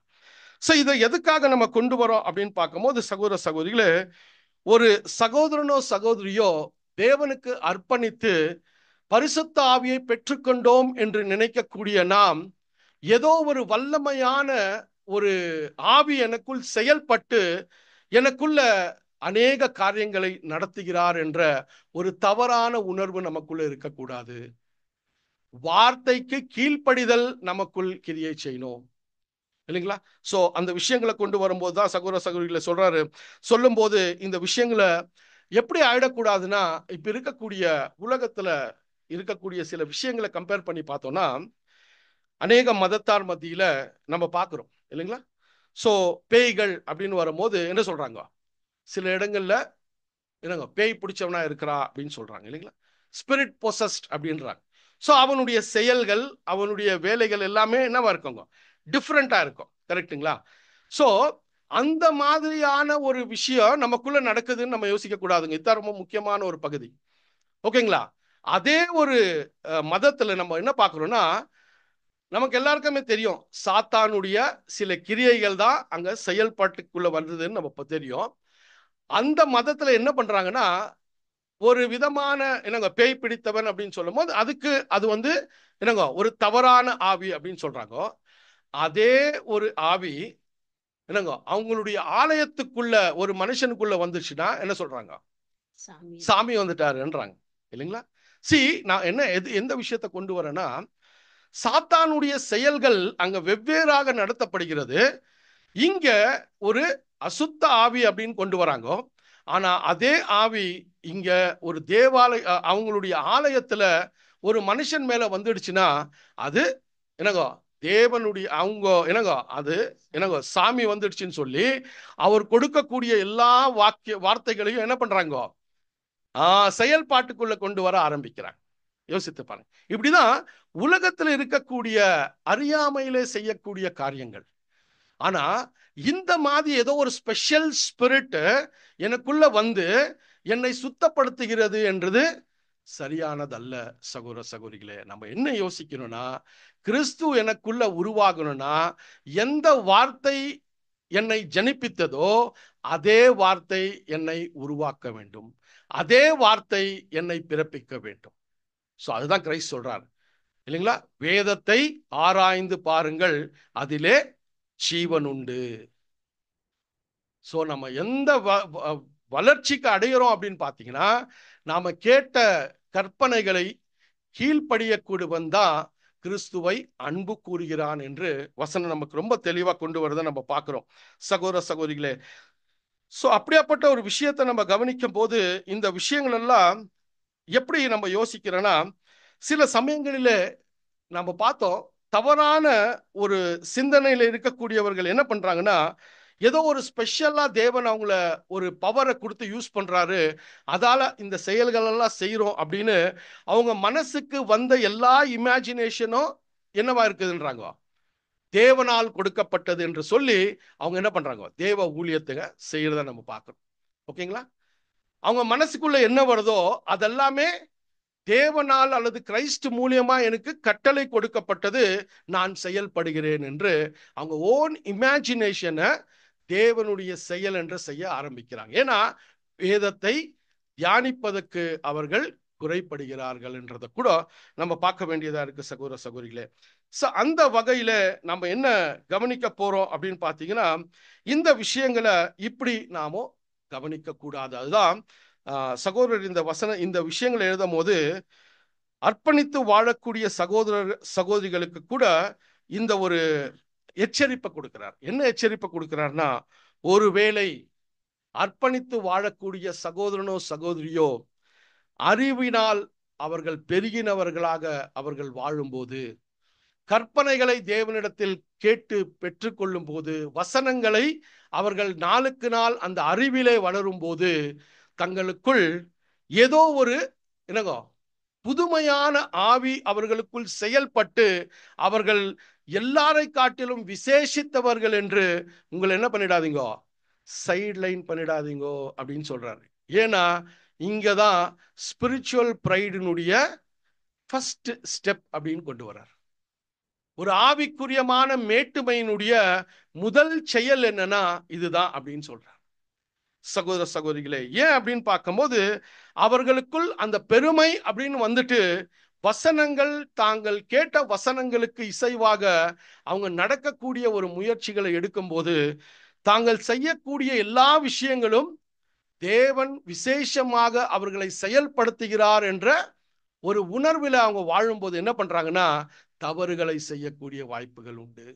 ஸோ இதை எதுக்காக நம்ம கொண்டு வரோம் அப்படின்னு பார்க்கும்போது சகோதர சகோதரிகளே, ஒரு சகோதரனோ சகோதரியோ தேவனுக்கு அர்ப்பணித்து பரிசுத்த ஆவியை பெற்றுக்கொண்டோம் என்று நினைக்கக்கூடிய நாம், ஏதோ ஒரு வல்லமையான ஒரு ஆவி எனக்குள் செயல்பட்டு எனக்குள்ள அநேக காரியங்களை நடத்துகிறார் என்ற ஒரு தவறான உணர்வு நமக்குள்ள இருக்கக்கூடாது. வார்த்தைக்கு கீழ்ப்படிதல் நமக்குள் கிரியை செய்யணும், இல்லைங்களா? சோ அந்த விஷயங்களை கொண்டு வரும்போது தான் சகோதர சகோதரிகளை சொல்றாரு. சொல்லும் போது இந்த விஷயங்களை எப்படி ஆயிடக்கூடாதுன்னா, இப்ப இருக்கக்கூடிய உலகத்துல இருக்கக்கூடிய சில விஷயங்களை கம்பேர் பண்ணி பார்த்தோம்னா, அநேக மதத்தார் மத்தியில நம்ம பார்க்கிறோம், இல்லைங்களா? சோ பேய்கள் அப்படின்னு வரும்போது என்ன சொல்றாங்க, சில இடங்கள்ல என்னங்க பேய் பிடிச்சவனா இருக்கிறா அப்படின்னு சொல்றாங்க, இல்லைங்களா? ஸ்பிரிட் பொசஸ்ட் அப்படின்றாங்க. சோ அவனுடைய செயல்கள், அவனுடைய வேலைகள் எல்லாமே என்னவா இருக்குங்க, டிஃப்ரெண்டா இருக்கும். கரெக்டுங்களா? சோ அந்த மாதிரியான ஒரு விஷயம் நமக்குள்ள நடக்குதுன்னு நம்ம யோசிக்க கூடாதுங்க. இதுதான் ரொம்ப முக்கியமான ஒரு பகுதி. ஓகேங்களா? அதே ஒரு மதத்துல நம்ம என்ன பார்க்கிறோம்னா, நமக்கு எல்லாருக்குமே தெரியும் சாத்தானுடைய சில கிரியைகள் தான் அங்க செயல்பாட்டுக்குள்ள வந்ததுன்னு நம்ம தெரியும். அந்த மதத்துல என்ன பண்றாங்கன்னா, ஒரு விதமான என்னங்க பேய் பிடித்தவன் அப்படின்னு சொல்லும் போது அதுக்கு அது வந்து என்னங்க ஒரு தவறான ஆவி அப்படின்னு சொல்றாங்க. அதே ஒரு ஆவி என்னங்க அவங்களுடைய ஆலயத்துக்குள்ள ஒரு மனுஷனுக்குள்ள வந்துச்சுன்னா என்ன சொல்றாங்க, சாமி வந்துட்டாருன்றாங்க, இல்லைங்களா? நான் என்ன எந்த விஷயத்தை கொண்டு வரேன்னா, சாத்தானுடைய செயல்கள் அங்க வெவ்வேறாக நடத்தப்படுகிறது. இங்க ஒரு அசுத்த ஆவி அப்படின்னு கொண்டு வராங்க. ஆனா அதே ஆவி இங்க ஒரு தேவாலய அவங்களுடைய ஆலயத்துல ஒரு மனுஷன் மேல வந்துடுச்சுன்னா அது என்னங்க தேவனுடைய அவங்க என்னங்க அது என்னங்க சாமி வந்துடுச்சுன்னு சொல்லி அவர் கொடுக்கக்கூடிய எல்லா வார்த்தைகளையும் என்ன பண்றாங்க, செயல்பாட்டுக்குள்ள கொண்டு வர ஆரம்பிக்கிறாங்க. யோசித்து பாருங்க. இப்படிதான் உலகத்தில் இருக்கக்கூடிய அறியாமையிலே செய்யக்கூடிய காரியங்கள். ஆனா இந்த மாதிரி ஏதோ ஒரு ஸ்பெஷல் ஸ்பிரிட் எனக்குள்ள வந்து என்னை சுத்தப்படுத்துகிறது என்றது சரியானதல்ல. சகோதர சகோதரிகளே, நம்ம என்ன யோசிக்கணும்னா, கிறிஸ்து எனக்குள்ள உருவாகணும்னா எந்த வார்த்தை என்னை ஜனிப்பித்ததோ அதே வார்த்தை என்னை உருவாக்க வேண்டும், அதே வார்த்தை என்னை பிறப்பிக்க வேண்டும். சோ அதுதான் கிறிஸ்து சொல்றார், இல்லைங்களா? வேதத்தை ஆராய்ந்து பாருங்கள், அதிலே ஜீவன் உண்டு. சோ நம்ம எந்த வளர்ச்சிக்கு அடைகிறோம் அப்படின்னு பாத்தீங்கன்னா, நாம கேட்ட கற்பனைகளை கீழ்ப்படியக்கூடியவன் தான் கிறிஸ்துவை அன்பு கூறுகிறான் என்று வசனம் நமக்கு ரொம்ப தெளிவா கொண்டு வரதை நம்ம பார்க்கிறோம் சகோதர சகோதரிகளே. சோ அப்படியாப்பட்ட ஒரு விஷயத்தை நம்ம கவனிக்கும் போது இந்த விஷயங்கள் எல்லாம் எப்படி நம்ம யோசிக்கிறோன்னா, சில சமயங்களில நம்ம பார்த்தோம் தவறான ஒரு சிந்தனையில இருக்கக்கூடியவர்கள் என்ன பண்றாங்கன்னா, ஏதோ ஒரு ஸ்பெஷலா தேவன் அவங்கள ஒரு பவரை கொடுத்து யூஸ் பண்றாரு, அதால இந்த செயல்கள் எல்லாம் செய்யறோம் அப்படின்னு அவங்க மனசுக்கு வந்த எல்லா இமேஜினேஷனும் என்னவா இருக்குதுன்றாங்க, தேவனால் கொடுக்கப்பட்டது என்று சொல்லி அவங்க என்ன பண்றாங்க, தேவ ஊழியத்தை செய்யறத நம்ம பார்க்கிறோம். ஓகேங்களா? அவங்க மனசுக்குள்ள என்ன வருதோ அதெல்லாமே தேவனால் அல்லது கிறிஸ்து மூலியமா எனக்கு கட்டளை கொடுக்கப்பட்டது, நான் செயல்படுகிறேன் என்று அவங்க ஓன் இமேஜினேஷனை தேவனுடைய செயல் என்று செய்ய ஆரம்பிக்கிறாங்க. ஏன்னா வேதத்தை தியானிப்பதற்கு அவர்கள் குறைபடுகிறார்கள் என்றதை கூட நம்ம பார்க்க வேண்டியதா இருக்கு சகோதர சகோதரிகளே. அந்த வகையில நம்ம என்ன கவனிக்க போறோம் அப்படின்னு பாத்தீங்கன்னா, இந்த விஷயங்களை இப்படி நாம கவனிக்க கூடாது. அதுதான் சகோதரர் இந்த விஷயங்களை எழுதும் போது அர்ப்பணித்து வாழக்கூடிய சகோதரர் சகோதரிகளுக்கு கூட இந்த ஒரு எச்சரிப்பை கொடுக்கிறார். என்ன எச்சரிப்பை கொடுக்கிறார்னா, ஒருவேளை அர்ப்பணித்து வாழக்கூடிய சகோதரனோ சகோதரியோ அறிவினால் அவர்கள் பெருகினவர்களாக அவர்கள் வாழும்போது, கற்பனைகளை தேவனிடத்தில் கேட்டு பெற்றுக்கொள்ளும் போது, வசனங்களை அவர்கள் நாளுக்கு நாள் அந்த அறிவிலே வளரும் போது, தங்களுக்குள் ஏதோ ஒரு என்னங்கோ புதுமையான ஆவி அவர்களுக்குள் செயல்பட்டு அவர்கள் எல்லாரை காட்டிலும் விசேஷித்தவர்கள் என்று உங்களை என்ன பண்ணிடாதீங்கோ, சைட்லைன் பண்ணிடாதீங்கோ அப்படின்னு சொல்றாரு. ஏன்னா இங்கதான் ஸ்பிரிச்சுவல் பிரைடினுடைய ஃபர்ஸ்ட் ஸ்டெப் அப்படின்னு கொண்டு வர்றார். ஒரு ஆவிக்குரியமான மேட்டுமையினுடைய முதல் செயல் என்னன்னா இதுதான் அப்படின்னு சொல்றார். சகோதர சகோதரிகளே, ஏன் அப்படின்னு பார்க்கும்போது அவர்களுக்குள் அந்த பெருமை அப்படின்னு வந்துட்டு வசனங்கள், தாங்கள் கேட்ட வசனங்களுக்கு இசைவாக அவங்க நடக்கக்கூடிய ஒரு முயற்சிகளை எடுக்கும்போது, தாங்கள் செய்யக்கூடிய எல்லா விஷயங்களும் தேவன் விசேஷமாக அவர்களை செயல்படுத்துகிறார் என்ற ஒரு உணர்வில் அவங்க வாழும்போது என்ன பண்றாங்கன்னா, தவறுகளை செய்யக்கூடிய வாய்ப்புகள் உண்டு.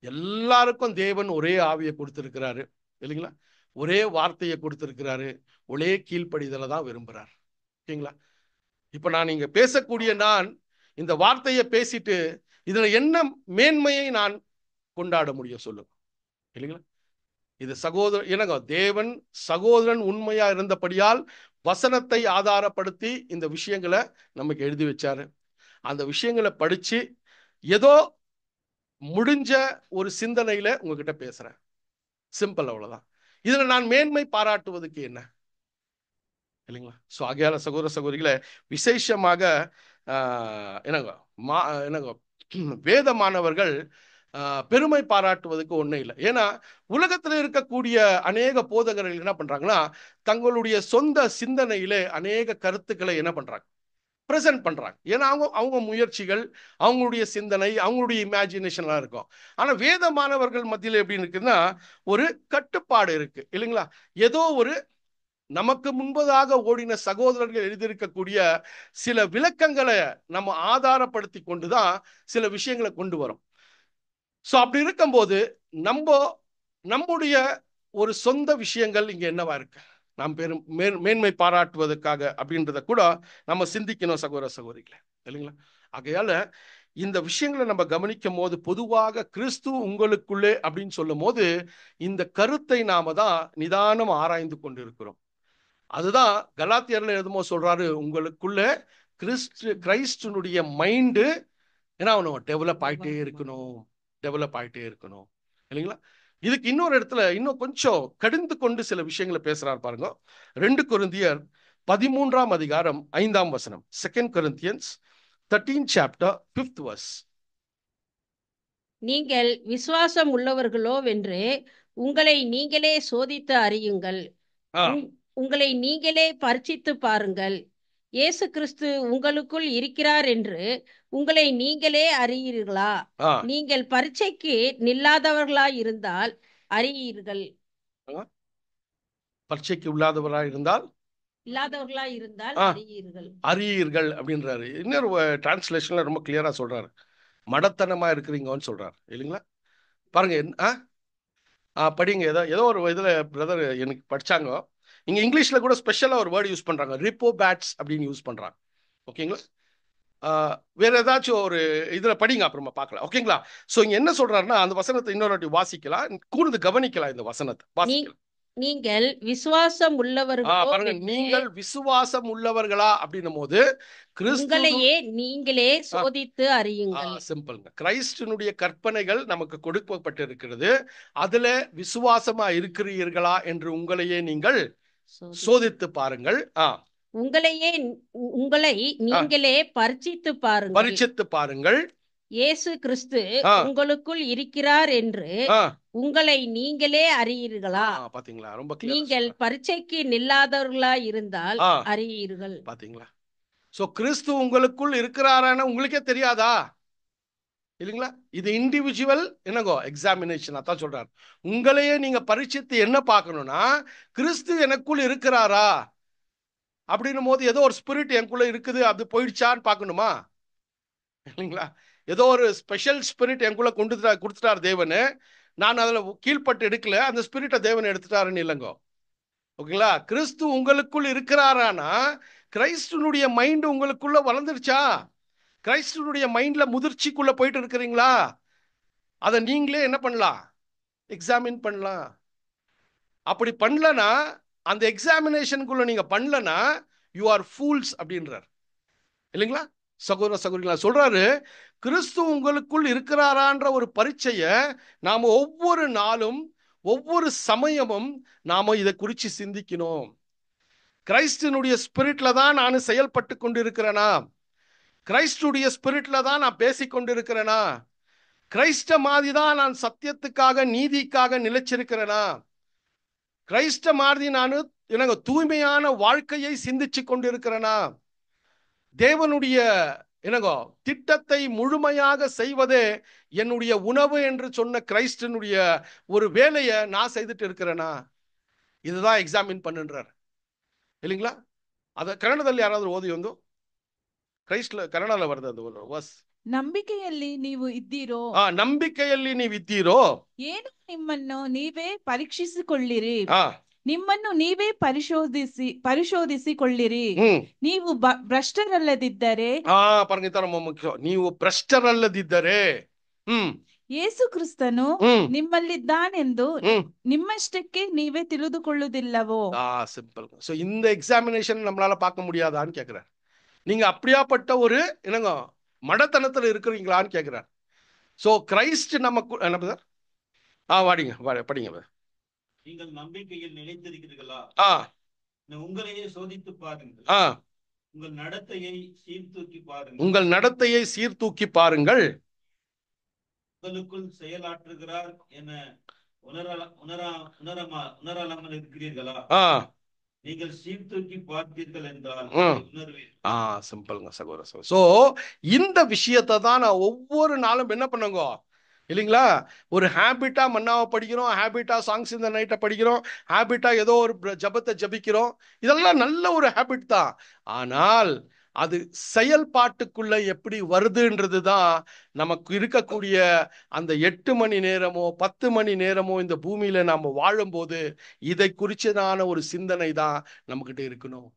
எல்லாருக்கும் தேவன் ஒரே ஆவியை கொடுத்திருக்கிறாரு இல்லைங்களா, ஒரே வார்த்தையை கொடுத்திருக்கிறாரு, ஒரே கீழ்ப்படிதலை தான் விரும்புறார். ஓகேங்களா? இப்ப நான் இங்க பேசக்கூடிய நான் இந்த வார்த்தையை பேசிட்டு இதுல என்ன மேன்மையை நான் கொண்டாட முடியும் சொல்லுங்க இல்லைங்களா? இது சகோதரன் எனக்கு தேவன் சகோதரன் உண்மையா இருந்தபடியால் வசனத்தை ஆதாரப்படுத்தி இந்த விஷயங்களை நமக்கு எழுதி வச்சாரு. அந்த விஷயங்களை படிச்சு ஏதோ முடிஞ்ச ஒரு சிந்தனையில உங்ககிட்ட பேசுறேன். சிம்பிள், அவ்வளவுதான். இதுல நான் மேன்மை பாராட்டுவதுக்கு என்ன இல்லைங்களா? ஸோ ஆகையால சகோதர சகோதரிகளை விசேஷமாக வேதமானவர்கள் பெருமை பாராட்டுவதற்கு ஒன்றும் இல்லை. ஏன்னா உலகத்தில் இருக்கக்கூடிய அநேக போதகர்கள் என்ன பண்றாங்கன்னா, தங்களுடைய சொந்த சிந்தனையிலே அநேக கருத்துக்களை என்ன பண்றாங்க, பிரசன்ட் பண்றாங்க. ஏன்னா அவங்க முயற்சிகள், அவங்களுடைய சிந்தனை, அவங்களுடைய இமேஜினேஷன்லாம் இருக்கும். ஆனா வேதமானவர்கள் மத்தியில் எப்படி இருக்குன்னா ஒரு கட்டுப்பாடு இருக்கு இல்லைங்களா? ஏதோ ஒரு நமக்கு முன்பதாக ஓடின சகோதரர்கள் எழுதியிருக்கக்கூடிய சில விளக்கங்களை நம்ம ஆதாரப்படுத்தி கொண்டுதான் சில விஷயங்களை கொண்டு வரும். ஸோ அப்படி இருக்கும்போது நம்முடைய ஒரு சொந்த விஷயங்கள் இங்க என்னவா இருக்கு, நாம் மேன்மை பாராட்டுவதற்காக அப்படின்றத கூட நம்ம சிந்திக்கணும் சகோதர சகோதரிகளை இல்லைங்களா? ஆகையால இந்த விஷயங்களை நம்ம கவனிக்கும் போது பொதுவாக கிறிஸ்து உங்களுக்குள்ளே அப்படின்னு சொல்லும் போது இந்த கருத்தை நாம தான் நிதானம் ஆராய்ந்து கொண்டிருக்கிறோம். அதுதான் கலாத்தியர்ல எழுதுமோ சொல்றாரு, உங்களுக்குள்ள கிறிஸ்துனுடைய மைண்டு ஏன்னா டெவலப் ஆயிட்டே இருக்கணும், டெவலப் ஆயிட்டே இருக்கணும் இல்லைங்களா? இதுக்கு இன்னொரு இடத்துல இன்னும் கொஞ்சம் கடிந்து கொண்டு சில விஷயங்களை பேசுறாரு பாருங்க. 2 கொரிந்தியர் 13ஆம் அதிகாரம் 5ஆம் வசனம். 2 Corinthians 13 chapter 5th verse. நீங்கள் விசுவாசம் உள்ளவர்களோ வென்று உங்களை நீங்களே சோதித்து அறியுங்கள், உங்களை நீங்களே பரீட்சித்து பாருங்கள். இயேசு கிறிஸ்து உங்களுக்குள் இருக்கிறார் என்று உங்களை நீங்களே அறியீர்களா? நீங்கள் பரீட்சைக்கு நில்லாதவர்களாய் இருந்தால் அறியீர்கள். பரீட்சைக்கு இல்லாதவராய் இருந்தால் அறியீர்கள் அப்படின்றாரு. இன்னொரு டிரான்ஸ்லேஷன்ல ரொம்ப கிளியரா சொல்றாரு, மடத்தனமா இருக்கிறீங்கன்னு சொல்றாரு இல்லைங்களா? பாருங்க, படிங்க. ஏதோ ஒரு இதுல பிரதர் எனக்கு படிச்சாங்க, இங்க இங்கிலீஷ்ல கூட ஸ்பெஷலா ஒரு வேர்டு யூஸ் பண்றாங்க, ரிப்போபேட்ஸ் அப்படின்னு யூஸ் பண்றாங்க. ஓகேங்களா? வேற ஏதாச்சும் ஒரு இதுல படிங்க, அப்புறமா பார்க்கலாம். ஓகேங்களா? சோ இங்க என்ன சொல்றாருன்னா, அந்த வசனத்தை இன்னொரு வாட்டி வாசிக்கலாம், கூர்ந்து கவனிக்கலாம் இந்த வசனத்தை வாசிக்கலாம். நீங்கள் விசுவாசம் உள்ளவர்களா, பாருங்க, நீங்கள் விசுவாசம் உள்ளவர்களா அப்படின்னும் போது கிறிஸ்துவையே நீங்களே சோதித்து அறியுங்கள். சிம்பிள்ங்க. கிறிஸ்துனுடைய கற்பனைகள் நமக்கு கொடுக்கப்பட்டிருக்கிறது, அதுல விசுவாசமா இருக்கிறீர்களா என்று உங்களையே நீங்கள் சோதித்து பாருங்கள். உங்களை நீங்களே பரீட்சித்து பாருங்கள். இயேசு கிறிஸ்து உங்களுக்குள் இருக்கிறார் என்று உங்களை நீங்களே அறியீர்களா? பாத்தீங்களா? ரொம்ப நீங்கள் பரீட்சைக்கு நில்லாதவர்களா இருந்தால் அறியீர்கள். பாத்தீங்களா? சோ கிறிஸ்து உங்களுக்குள் இருக்கிறாரான்னு உங்களுக்கே தெரியாதா இல்லைங்களா? இது இண்டிவிஜுவல் என்னங்கோ எக்ஸாமினேஷன். அதான் சொல்றாரு, உங்களையே நீங்க பரீட்சித்து என்ன பார்க்கணும்னா, கிறிஸ்து எனக்குள் இருக்கிறாரா அப்படின்னும் போது ஏதோ ஒரு ஸ்பிரிட் எனக்குள்ள இருக்குது, அது போயிடுச்சான்னு பார்க்கணுமா இல்லைங்களா? ஏதோ ஒரு ஸ்பெஷல் ஸ்பிரிட் எனக்குள்ள கொடுத்துட்டார் தேவனு, நான் அதில் கீழ்பட்டு எடுக்கல, அந்த ஸ்பிரிட்டை தேவன் எடுத்துட்டாருன்னு இல்லைங்கோ. ஓகேங்களா? கிறிஸ்து உங்களுக்குள் இருக்கிறாரானா கிறிஸ்துனுடைய மைண்ட் உங்களுக்குள்ள வளர்ந்துருச்சா? கிறிஸ்துனுடைய மைண்ட்ல முதிர்ச்சிக்குள்ள போயிட்டு இருக்கிறீங்களா? அதை நீங்களே என்ன பண்ணலாம்? எக்ஸாமின் பண்ணலாம். அப்படி பண்ணலனா, அந்த எக்ஸாமினேஷனுக்குள்ள நீங்க பண்ணலனா யூ ஆர் ஃபூல்ஸ் அப்படின்றார் இல்லைங்களா? சகோதர சகோதரிகளா சொல்றாரு, கிறிஸ்து உங்களுக்குள் இருக்கிறாரான்ற ஒரு பரீட்சையை நாம ஒவ்வொரு நாளும் ஒவ்வொரு சமயமும் நாம இதை குறித்து சிந்திக்கணும். கிறிஸ்துனுடைய ஸ்பிரிட்ல தான் நான் செயல்பட்டு கொண்டிருக்கிறேனா? கிறிஸ்துடைய ஸ்பிரிட்ல தான் நான் பேசிக் கொண்டிருக்கிறேனா? கிறிஸ்த மாதிரி தான் நான் சத்தியத்துக்காக நீதிக்காக நிலைச்சிருக்கிறேனா? கிறிஸ்த மாதிரி நான் எனக்கு தூய்மையான வாழ்க்கையை சிந்திச்சு கொண்டிருக்கிறேனா? தேவனுடைய என்னங்கோ திட்டத்தை முழுமையாக செய்வதே என்னுடைய உணவு என்று சொன்ன கிறிஸ்தனுடைய ஒரு வேலையை நான் செய்துட்டு இருக்கிறேனா? இதுதான் எக்ஸாமின் பண்ணுன்றார் இல்லைங்களா? ಅದ ಕನ್ನಡದಲ್ಲಿ ಯಾರಾದರೂ ಓದಿ ಒಂದು ಕ್ರೈಸ್ತ ಕನ್ನಡದಲ್ಲಿ ಬರ್ತದೆ ಅದು ವಾಸ್ ನಂಬಿಕೆಯಲ್ಲಿ ನೀವು ಇದ್ದೀರೋ. ನಂಬಿಕೆಯಲ್ಲಿ ನೀವು ಇದ್ದೀರೋ. ಏನು ನಿಮ್ಮನ್ನು ನೀವೇ ಪರೀಕ್ಷಿಸಿಕೊಳ್ಳಿರಿ. ನಿಮ್ಮನ್ನು ನೀವೇ ಪರಿಶೋಧಿಸಿಕೊಳ್ಳಿರಿ. ನೀವು ಭ್ರಷ್ಟರಲ್ಲದಿದ್ದರೆ. ಪಾರಂಗ ரொம்ப ಮುಖ್ಯ. ನೀವು ಭ್ರಷ್ಟರಲ್ಲದಿದ್ದರೆ ಯೇಸು ಕ್ರಿಸ್ತನು ನಿಮ್ಮಲ್ಲಿದ್ದಾನೆಂದು ನಿಮ್ಮಷ್ಟಕ್ಕೆ ನೀವೇ ತಿಳಿದುಕೊಳ್ಳುವುದಿಲ್ಲವೋ? சிம்பிள். சோ இந்த எக்ஸாமினேஷன் நம்மளால பார்க்க முடியாதான்னு கேக்குறார். நீங்க அப்படியாப்பட்ட ஒரு என்னங்க மடத்தனத்துல இருக்கிறீங்களான்னு கேக்குறார். சோ கிரைஸ்ட் நமக்கு என்ன சார்? வாடிங்க படிங்க. நீங்கள் நம்பிக்கையில் நிலைத்திருக்கிறீர்களா? உங்களையே சோதித்து பாருங்கள். உங்கள் நடத்தையை சீர்தூக்கி பாருங்கள். உங்கள் நடத்தையை சீர்தூக்கி பாருங்கள். உங்களுக்குள் செயலாற்றுகிறார் என உணராமல் இருக்கிறீர்களா? நீங்கள் சீர்தூக்கி பார்த்தீர்கள் என்றால் உணர்வீர்கள். சிம்பிள்ங்க சகோதர. சோ இந்த விஷயத்தை தான் நான் ஒவ்வொரு நாளும் என்ன பண்ணுங்க இல்லைங்களா? ஒரு ஹேபிட்டா மன்னாவை படிக்கிறோம், ஹேபிட்டா சாங்ஸ் இந்த நைட்டை படிக்கிறோம், ஹேபிட்டா ஏதோ ஒரு ஜபத்தை ஜபிக்கிறோம். இதெல்லாம் நல்ல ஒரு ஹேபிட் தான். ஆனால் அது செயல்பாட்டுக்குள்ள எப்படி வருதுன்றது தான் நமக்கு இருக்கக்கூடிய அந்த 8 மணி நேரமோ 10 மணி நேரமோ இந்த பூமியில நாம வாழும்போது இதை குறிச்சதான ஒரு சிந்தனை தான் நம்மகிட்ட இருக்கணும்.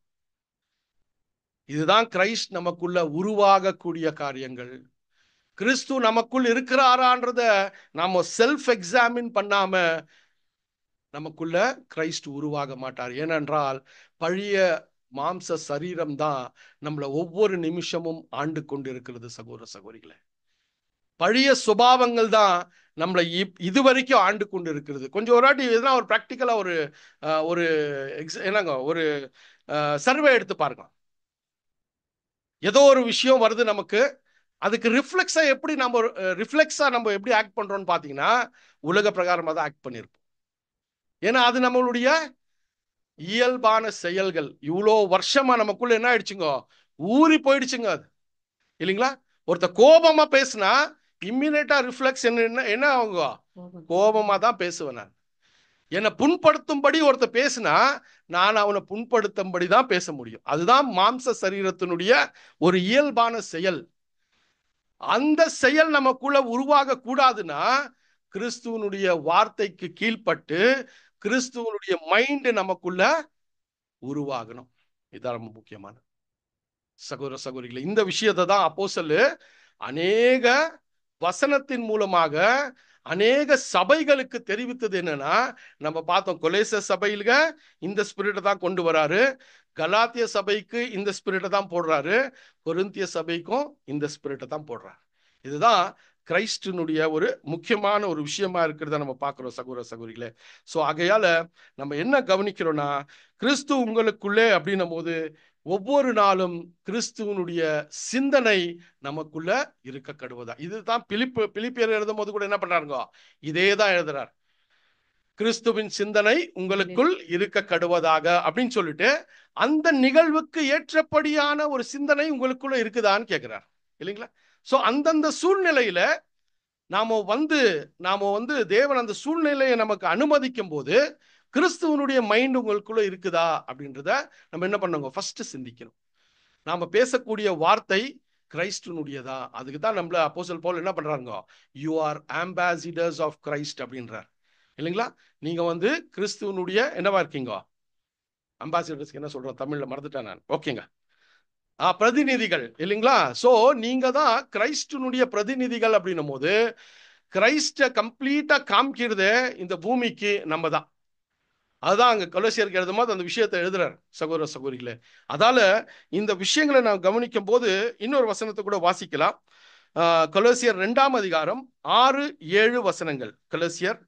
இதுதான் கிரைஸ்ட் நமக்குள்ள உருவாகக்கூடிய காரியங்கள். கிறிஸ்து நமக்குள் இருக்கிறாரான்றத நாம செல்ஃப் எக்ஸாமின் பண்ணாம நமக்குள்ள கிரைஸ்ட் உருவாக மாட்டார். ஏனென்றால் பழைய மாம்ச சரீரம் தான் நம்மளை ஒவ்வொரு நிமிஷமும் ஆண்டு கொண்டிருக்கிறது சகோதர சகோதரிகளே. பழைய சுபாவங்கள் தான் நம்மளை இதுவரைக்கும் ஆண்டு கொண்டு இருக்கிறது. கொஞ்சம் ஒரு வாட்டி எதுனா ஒரு ப்ராக்டிக்கலா ஒரு என்னங்க ஒரு சர்வே எடுத்து பாருங்க. ஏதோ ஒரு விஷயம் வருது நமக்கு, அதுக்கு ரிஃப்ளெக்ஸா நம்ம எப்படி ஆக்ட் பண்றோம்னு பாத்தீங்கன்னா உலக பிரகாரமா தான் ஆக்ட் பண்ணிருப்போம். ஏன்னா அது நம்மளுடைய இயல்பான செயல்கள். இவ்வளோ வருஷமா நமக்குள்ள என்ன ஆயிடுச்சுங்க, ஊறி போயிடுச்சுங்க அது இல்லைங்களா? ஒருத்த கோபமா பேசுனா இம்மிடியேட்டா ரிஃப்ளெக்ஸ் என்ன அவங்க கோபமா தான் பேசுவேன். நான் என்னை புண்படுத்தும்படி ஒருத்த பேசுனா நான் அவனை புண்படுத்தும்படி தான் பேச முடியும். அதுதான் மாம்ச சரீரத்தினுடைய ஒரு இயல்பான செயல். அந்த செயல் நமக்குள்ள உருவாக கூடாதுன்னா கிறிஸ்துவனுடைய வார்த்தைக்கு கீழ்பட்டு கிறிஸ்துவனுடைய மைண்ட் நமக்குள்ள உருவாகணும். இதான் ரொம்ப முக்கியமான சகோதர சகோதரிகளை. இந்த விஷயத்தை தான் அப்போஸ்தலர் அநேக வசனத்தின் மூலமாக அநேக சபைகளுக்கு தெரிவித்தது. என்னன்னா நம்ம பார்த்தோம், கொலேச சபையில இந்த ஸ்பிரிட்டை தான் கொண்டு வராரு, கலாத்திய சபைக்கு இந்த ஸ்பிரிட்டை தான் போடுறாரு, கொரிந்திய சபைக்கும் இந்த ஸ்பிரிட்டை தான் போடுறாரு. இதுதான் கிரைஸ்டினுடைய ஒரு முக்கியமான ஒரு விஷயமா இருக்கிறத நம்ம பார்க்கிறோம் சகோதர சகோதரிகளே. ஸோ ஆகையால நம்ம என்ன கவனிக்கிறோம்னா, கிறிஸ்து உங்களுக்குள்ளே அப்படின்னும் போது ஒவ்வொரு நாளும் கிறிஸ்துவனுடைய சிந்தனை நமக்குள்ள இருக்க கடுவதா. இதுதான் பிலிப்பியர் எழுதும் போது கூட என்ன பண்றாருங்க, இதே தான் எழுதுறார். கிறிஸ்துவின் சிந்தனை உங்களுக்குள் இருக்க கடுவதாக அப்படின்னு சொல்லிட்டு அந்த நிகழ்வுக்கு ஏற்றபடியான ஒரு சிந்தனை உங்களுக்குள்ள இருக்குதான்னு கேட்கிறார் இல்லைங்களா? சோ அந்தந்த சூழ்நிலையில நாம வந்து தேவன் அந்த சூழ்நிலையை நமக்கு அனுமதிக்கும் போது கிறிஸ்துவனுடைய மைண்ட் உங்களுக்குள்ள இருக்குதா அப்படின்றத நம்ம என்ன பண்ணுங்க, ஃபர்ஸ்ட் சிந்திக்கணும். நாம பேசக்கூடிய வார்த்தை கிறிஸ்துனுடையதா. அதுக்கு தான் நம்மள அப்போஸ்தலன் பவுல் என்ன பண்றாங்க, யூ ஆர் ஆம்பாசிடர்ஸ் ஆஃப் கிரைஸ்ட் அப்படின்றார் இல்லைங்களா. நீங்க வந்து கிறிஸ்துவனுடைய என்னவா இருக்கீங்க, அம்பாசிடர்ஸ்க்கு என்ன சொல்றோம் தமிழ்ல மறந்துட்டேன் நான். ஓகேங்க, பிரதிநிதிகள் இல்லைங்களா. சோ நீங்க தான் கிறிஸ்துனுடைய பிரதிநிதிகள் அப்படின்னும் போது கிரைஸ்ட கம்ப்ளீட்டா காமிக்கிறது இந்த பூமிக்கு நம்ம தான். அதுதான் அங்க கொலோசியருக்கு எழுதும் போது அந்த விஷயத்தை எழுதுறார் சகோதர சகோதரிகளே. அதால இந்த விஷயங்களை நான் கவனிக்கும் போது இன்னொரு வசனத்தை கூட வாசிக்கலாம். கொலோசியர் 2ஆம் அதிகாரம் 6-7 வசனங்கள். கொலோசியர்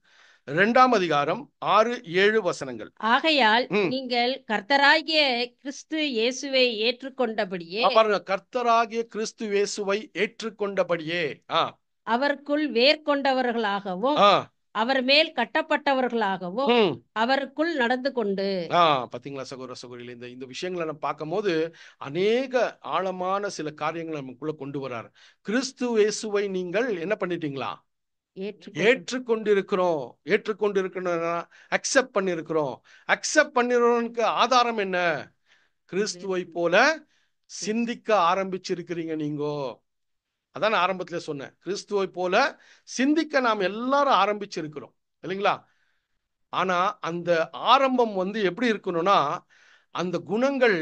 2ஆம் அதிகாரம் 6-7 வசனங்கள். ஆகையால் நீங்கள் கர்த்தராகிய கிறிஸ்து இயேசுவை ஏற்றுக்கொண்டபடியே, பாருங்க, கர்த்தராகிய கிறிஸ்து இயேசுவை ஏற்றுக்கொண்டபடியே அவருக்குள் வேர் கொண்டவர்களாகவும் அவர் மேல் கட்டப்பட்டவர்களாகவும் அவருக்குள் நடந்து கொண்டு. பாத்தீங்களா சகோதர சகோதரிகளே, இந்த விஷயங்களை நம்ம பார்க்கும் போது அநேக ஆழமான சில காரியங்களை நமக்குள்ள கொண்டு வரார். கிறிஸ்து இயேசுவை நீங்கள் என்ன பண்ணிட்டீங்களா, ஏற்றுக்கொண்டிருக்கிறோம். அக்செப்ட் பண்ணிருக்கிறோம். அக்செப்ட் பண்ணிருக்க ஆதாரம் என்ன, கிறிஸ்துவை போல சிந்திக்க ஆரம்பிச்சிருக்கிறீங்க நீங்கோ. அதான் ஆரம்பத்திலே சொன்னேன், கிறிஸ்துவை போல சிந்திக்க நாம் எல்லாரும் ஆரம்பிச்சிருக்கிறோம் இல்லைங்களா. ஆனா அந்த ஆரம்பம் வந்து எப்படி இருக்கணும்னா, அந்த குணங்கள்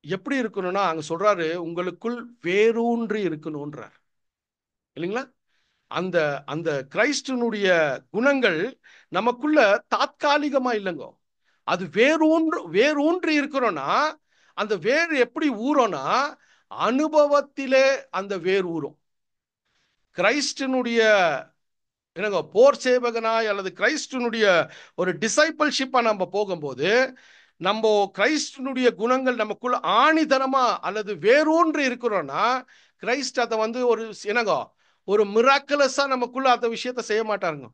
எப்படி இருக்கணும்னா, அங்க சொல்றாரு உங்களுக்குள் வேரூன்றி இருக்கணும்ன்றார் இல்லைங்களா. அந்த அந்த கிறிஸ்துனுடைய குணங்கள் நமக்குள்ள தாத்காலிகமா இல்லைங்க, அது வேரூன்றி இருக்கிறோம்னா, அந்த வேர் எப்படி ஊறோம்னா அனுபவத்திலே அந்த வேர் ஊறும். கிறிஸ்துனுடைய என்னங்க போர் சேவகனாய் அல்லது கிறிஸ்துனுடைய ஒரு டிசைபிள்ஷிப்பா நம்ம போகும்போது நம்ம கிறிஸ்துனுடைய குணங்கள் நமக்குள்ள ஆணிதனமா அல்லது வேரூன்றி இருக்கிறோம்னா, கிறிஸ்து அதை வந்து ஒரு என்னங்க ஒரு மிராக்குலஸா நமக்குள்ள அந்த விஷயத்த செய்ய மாட்டாருங்க.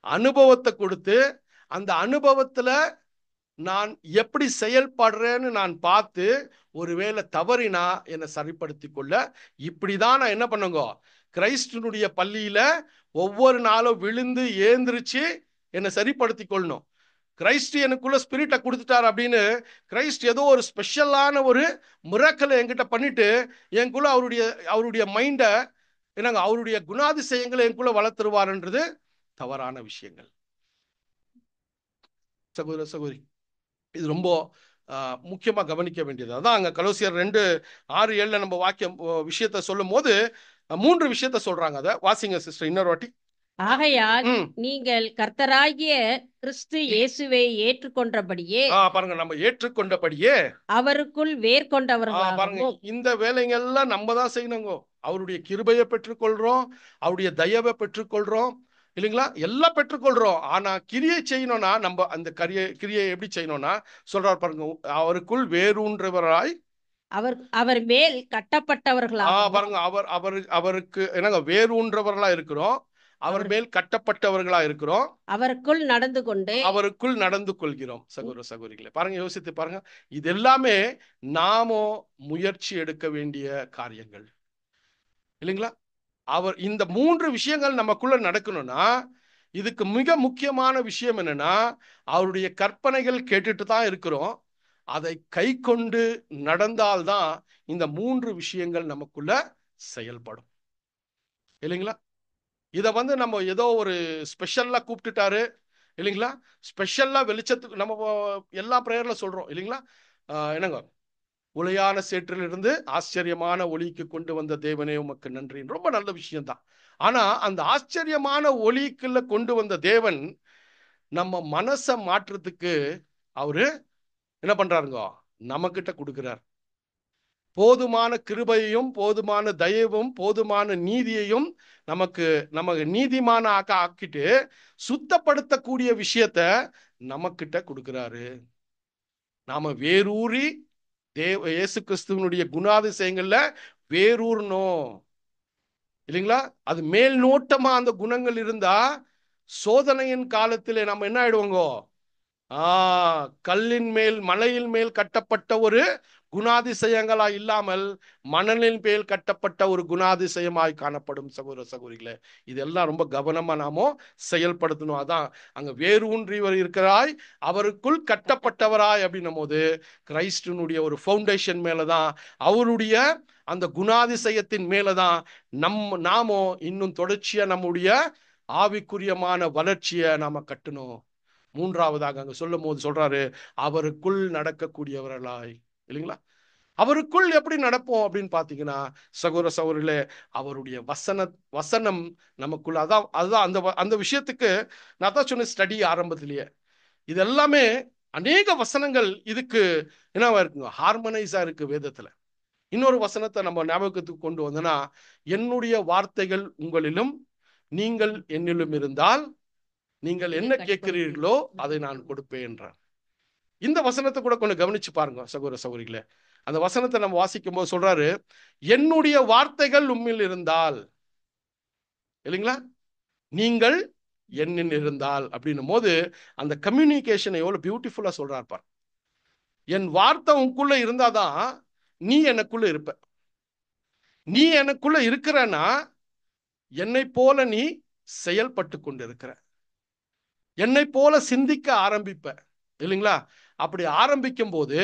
அனுபவத்தை கொடுத்து அந்த அனுபவத்துல நான் எப்படி செயல்படுறேன்னு நான் பார்த்து ஒருவேளை தவறினா என்னை சரிப்படுத்தி கொள்ள, இப்படிதான் நான் என்ன பண்ணுங்க கிறிஸ்துனுடைய பள்ளியில ஒவ்வொரு நாளும் விழுந்து ஏந்திரிச்சு என்னை சரிப்படுத்தி கொள்ளணும். கிறிஸ்து எனக்குள்ள ஸ்பிரிட்டை கொடுத்துட்டார் அப்படின்னு கிறிஸ்து ஏதோ ஒரு ஸ்பெஷலான ஒரு மிராக்கிளை என்கிட்ட பண்ணிட்டு எனக்குள்ள அவருடைய மைண்டை என்னங்க அவருடைய குணாதிசயங்களை எனக்குள்ள வளர்த்துருவாருன்றது தவறான விஷயங்கள் சகோதர சகோதரி. இது ரொம்ப முக்கியமா கவனிக்க வேண்டியது. அதான் அங்க கொலோசியர் 2:6-7 நம்ம வாக்கியம் விஷயத்த சொல்லும் போது 3 விஷயத்த சொல்றாங்க. அதை வாசிங்க சிஸ்டர் இன்னொரு வாட்டி. ஆகையால் நீங்கள் கர்த்தராகிய கிறிஸ்து இயேசுவை ஏற்றுக்கொண்டபடியே, பாருங்க, நம்ம ஏற்றுக்கொண்டபடியே அவருக்குள் வேர் கொண்டவர்களாகவும். பாருங்க, இந்த வேலைங்கெல்லாம் நம்ம தான் செய்யணுங்க. அவருடைய கிருபையை பெற்றுக்கொள்றோம், அவருடைய தயவை பெற்றுக்கொள்றோம் இல்லைங்களா, எல்லாம் பெற்றுக்கொள்றோம். ஆனா கிரியை செய்யணும்னா நம்ம அந்த கிரியை எப்படி செய்யணும்னா சொல்றாரு பாருங்க, அவருக்குள் வேரூன்றவராய் அவர் மேல் கட்டப்பட்டவர்களாக. பாருங்க, அவருக்கு என்னங்க வேரூன்றவர்களா இருக்கிறோம், அவர் மேல் கட்டப்பட்டவர்களா இருக்கிறோம், அவருக்குள் நடந்து கொள்கிறோம். சகோதர சகோதரிகளே பாருங்க, யோசித்து பாருங்க, இது எல்லாமே நாமோ முயற்சி எடுக்க வேண்டிய காரியங்கள் இல்லைங்களா. அவர் இந்த 3 விஷயங்கள் நமக்குள்ள நடக்கணும்னா இதுக்கு மிக முக்கியமான விஷயம் என்னன்னா, அவருடைய கற்பனைகள் கேட்டுட்டு தான் இருக்கிறோம், அதை கை கொண்டு நடந்தால்தான் இந்த 3 விஷயங்கள் நமக்குள்ள செயல்படும் இல்லைங்களா. இதை வந்து நம்ம ஏதோ ஒரு ஸ்பெஷல்லா கூப்பிட்டுட்டாரு இல்லைங்களா, ஸ்பெஷல்லா வெளிச்சத்துக்கு நம்ம எல்லா பிரேயர்ல சொல்றோம் இல்லைங்களா. என்னங்க, உளையான சேற்றிலிருந்து ஆச்சரியமான ஒளிக்கு கொண்டு வந்த தேவனே உமக்கு நன்றி, ரொம்ப நல்ல விஷயம்தான். ஆனா அந்த ஆச்சரியமான ஒளிக்குள்ள கொண்டு வந்த தேவன் நம்ம மனசை மாற்றத்துக்கு அவரு என்ன பண்றாருங்க, நம்ம கிட்ட கொடுக்கிறார். போதுமான கிருபையையும் போதுமான தயவும் போதுமான நீதியையும் நம்ம நீதிமான ஆக்கிட்டு சுத்தப்படுத்தக்கூடிய விஷயத்த நமக்கிட்ட கொடுக்கிறாரு. நாம வேரூறி இயேசு கிறிஸ்துவனுடைய குணாதிசயங்கள்ல வேரூறணும் இல்லைங்களா. அது மேல் நோட்டமா அந்த குணங்கள் இருந்தா சோதனையின் காலத்திலே நம்ம என்ன ஆயிடுவோங்க, கல்லின் மேல் மலையின் மேல் கட்டப்பட்ட ஒரு குணாதிசயங்களா இல்லாமல் மணலின் மேல் கட்டப்பட்ட ஒரு குணாதிசயமாய் காணப்படும். சகோதர சகோதரிகளே, இதெல்லாம் ரொம்ப கவனமா நாமோ செயல்படுத்தணும். அதான் அங்க வேறு ஊன்றியவர் இருக்கிறாய், அவருக்குள் கட்டப்பட்டவராய் அப்படின்னும் போது கிறிஸ்துனுடைய ஒரு ஃபவுண்டேஷன் மேலதான், அவருடைய அந்த குணாதிசயத்தின் மேலதான் நாமோ இன்னும் தொடர்ச்சியா நம்முடைய ஆவிக்குரியமான வளர்ச்சியை நாம கட்டணும். மூன்றாவதாக அங்க சொல்லும் போது சொல்றாரு, அவருக்குள் நடக்கக்கூடியவர்களாய். இல்லைங்களா? அவருக்குள் எப்படி நடப்போம் அப்படின்னு பாத்தீங்கன்னா, சகோதர சகோதரிகளே, அவருடைய வசனம் நமக்குள்ள. அதுதான் அந்த விஷயத்துக்கு நான் தான் சொன்ன ஸ்டடி ஆரம்பத்திலேயே, இது எல்லாமே அநேக வசனங்கள் இதுக்கு என்னவா இருக்குங்க, ஹார்மனைஸா இருக்கு வேதத்துல. இன்னொரு வசனத்தை நம்ம ஞாபகத்துக்கு கொண்டு வந்தோம்னா, என்னுடைய வார்த்தைகள் உங்களிலும் நீங்கள் என்னிலும் இருந்தால் நீங்கள் என்ன கேட்கிறீர்களோ அதை நான் கொடுப்பேன் என்றார். இந்த வசனத்தை கூட கொஞ்சம் கவனிச்சு பாருங்க சகோதர சகோதரிகளே. அந்த வசனத்தை நம்ம வாசிக்கும் போது சொல்றாரு, என்னுடைய வார்த்தைகள் உம்மில் இருந்தால், இல்லைங்களா, நீங்கள் என்னில் இருந்தால் அப்படின்னும் போது அந்த கம்யூனிகேஷனை எவ்வளவு பியூட்டிஃபுல்லா சொல்றார் பார். என் வார்த்தை உனக்குள்ள இருந்தாதான் நீ எனக்குள்ள இருப்ப. நீ எனக்குள்ள இருக்கிறன்னா என்னை போல நீ செயல்பட்டு கொண்டு இருக்கிற, என்னை போல சிந்திக்க ஆரம்பிப்ப. இல்லைங்களா? அப்படி ஆரம்பிக்கும் போது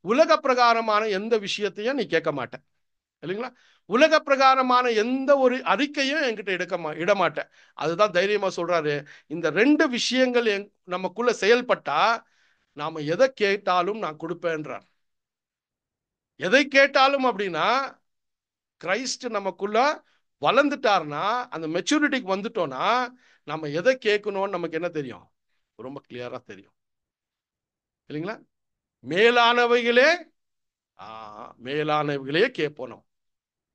உலக பிரகாரமான எந்த விஷயத்தையும் நீ கேட்க மாட்ட. இல்லைங்களா? உலக பிரகாரமான எந்த ஒரு அறிக்கையும் என்கிட்ட இடமாட்டேன். அதுதான் தைரியமா சொல்றாரு, இந்த ரெண்டு விஷயங்கள் நமக்குள்ள செயல்பட்டா நாம எதை கேட்டாலும் நான் கொடுப்பேன்றார். எதை கேட்டாலும் அப்படின்னா, கிரைஸ்ட் நமக்குள்ள வளர்ந்துட்டார்னா, அந்த மெச்சூரிட்டிக்கு வந்துட்டோம்னா, நம்ம எதை கேட்கணும்னு நமக்கு என்ன தெரியும், ரொம்ப கிளியரா தெரியும். இல்லைங்களா? மேலானவைகளே மேலானவைகளே கேட்போம்.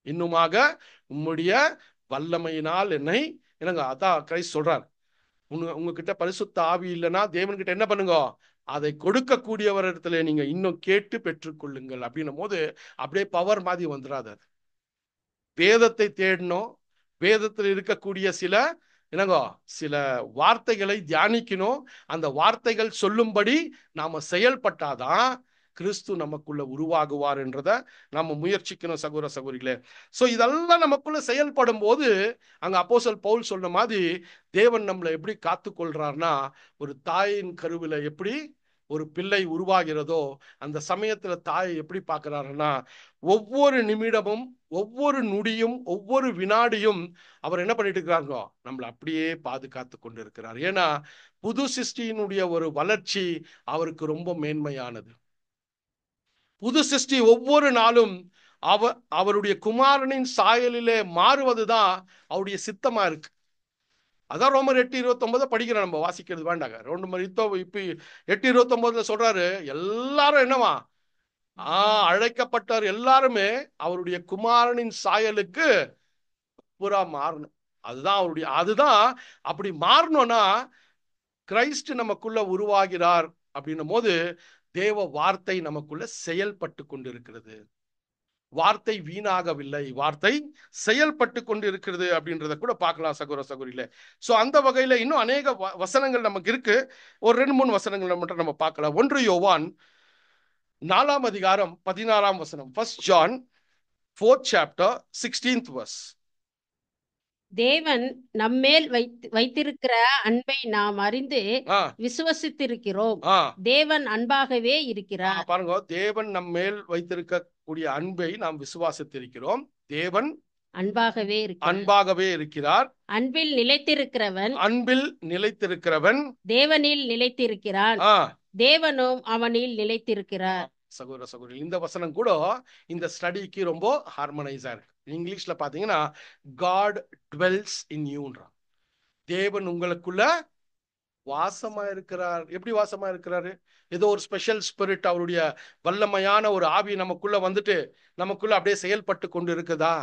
இன்னுமாக உம்முடைய வல்லமையினால் என்னை என்னங்க, அதான் கிரைஸ்ட் சொல்றார், உங்ககிட்ட பரிசுத்த ஆவி இல்லைன்னா தேவன்கிட்ட என்ன பண்ணுங்க, அதை கொடுக்கக்கூடியவர் இடத்துல நீங்க இன்னும் கேட்டு பெற்றுக்கொள்ளுங்கள் அப்படின்னும் போது அப்படியே பவர் மாதிரி வந்துடாது. வேதத்தை தேடணும், வேதத்தில் இருக்கக்கூடிய சில வார்த்தைகளை தியானிக்கணும். அந்த வார்த்தைகள் சொல்லும்படி நாம செயல்பட்டாதான் கிறிஸ்து நமக்குள்ள உருவாகுவார் என்றதை நம்ம முயற்சிக்கணும் சகோதர சகோதரிகளே. சோ இதெல்லாம் நமக்குள்ள செயல்படும் போது அங்க அப்போஸ்தலன் பவுல் சொன்ன மாதிரி தேவன் நம்மளை எப்படி காத்து கொள்றார்னா, ஒரு தாயின் கருவில எப்படி ஒரு பிள்ளை உருவாகிறதோ அந்த சமயத்துல தாயை எப்படி பார்க்கிறாருன்னா, ஒவ்வொரு நிமிடமும் ஒவ்வொரு நொடியும் ஒவ்வொரு வினாடியும் அவர் என்ன பண்ணிட்டு இருக்கிறாரோ நம்மளை அப்படியே பாதுகாத்து கொண்டு இருக்கிறார். ஏன்னா புது சிருஷ்டியினுடைய ஒரு வளர்ச்சி அவருக்கு ரொம்ப மேன்மையானது. புது சிருஷ்டி ஒவ்வொரு நாளும் அவருடைய குமாரனின் சாயலிலே மாறுவதுதான் அவருடைய சித்தமா இருக்கு. அதான் ரோமர் 8:29 படிக்கிறோம், நம்ம வாசிக்கிறது வேண்டாங்க. ரோமர் இப்ப 8:29 சொல்றாரு, எல்லாரும் என்னவா அழைக்கப்பட்டார், எல்லாருமே அவருடைய குமாரனின் சாயலுக்கு புறா மாறணும். அதுதான் அப்படி மாறணும்னா கிரைஸ்ட் நமக்குள்ள உருவாகிறார் அப்படின்னும் போது தேவ வார்த்தை நமக்குள்ள செயல்பட்டு கொண்டிருக்கிறது. வார்த்தை வீணாகவில்லை, வார்த்தை செயல்பட்டு கொண்டு இருக்கிறது அப்படின்றத கூட பார்க்கலாம் சகோதர சகோதரிகளே. சோ அந்த வகையில இன்னும் அநேக வசனங்கள் நமக்கு இருக்கு. ஒரு 2-3 வசனங்கள் மட்டும் நம்ம பார்க்கலாம். 1 யோவான் 4 அதிகாரம் 16 வசனம். 1 John 4th chapter 16th verse. தேவன் நம்மேல் வைத்திருக்கிற அன்பை நாம் அறிந்து விசுவசித்திருக்கிறோம். தேவன் அன்பாகவே இருக்கிறார். பாருங்க, தேவன் நம்மேல் வைத்திருக்கக்கூடிய அன்பை நாம் விசுவாசித்திருக்கிறோம். தேவன் அன்பாகவே இருக்கிறார். அன்பில் நிலைத்திருக்கிறவன் தேவனில் நிலைத்திருக்கிறான், தேவனும் அவனில் நிலைத்திருக்கிறார். சகோதர சகோதரி, இந்த வசனம் கூட இந்த ஸ்டடிக்கு ரொம்ப ஹார்மனைஸா இருக்கு. இங்கிலீஷ்ல பாத்தீங்கன்னா God dwells in youன்றா. தேவன் உங்களுக்குள்ள வாசமா இருக்கிறார். எப்படி வாசமா இருக்கிறாரு? ஏதோ ஒரு ஸ்பெஷல் ஸ்பிரிட், அவருடைய வல்லமையான ஒரு ஆவி நமக்குள்ள வந்துட்டு நமக்குள்ள அப்படியே செயல்பட்டு கொண்டு இருக்குதா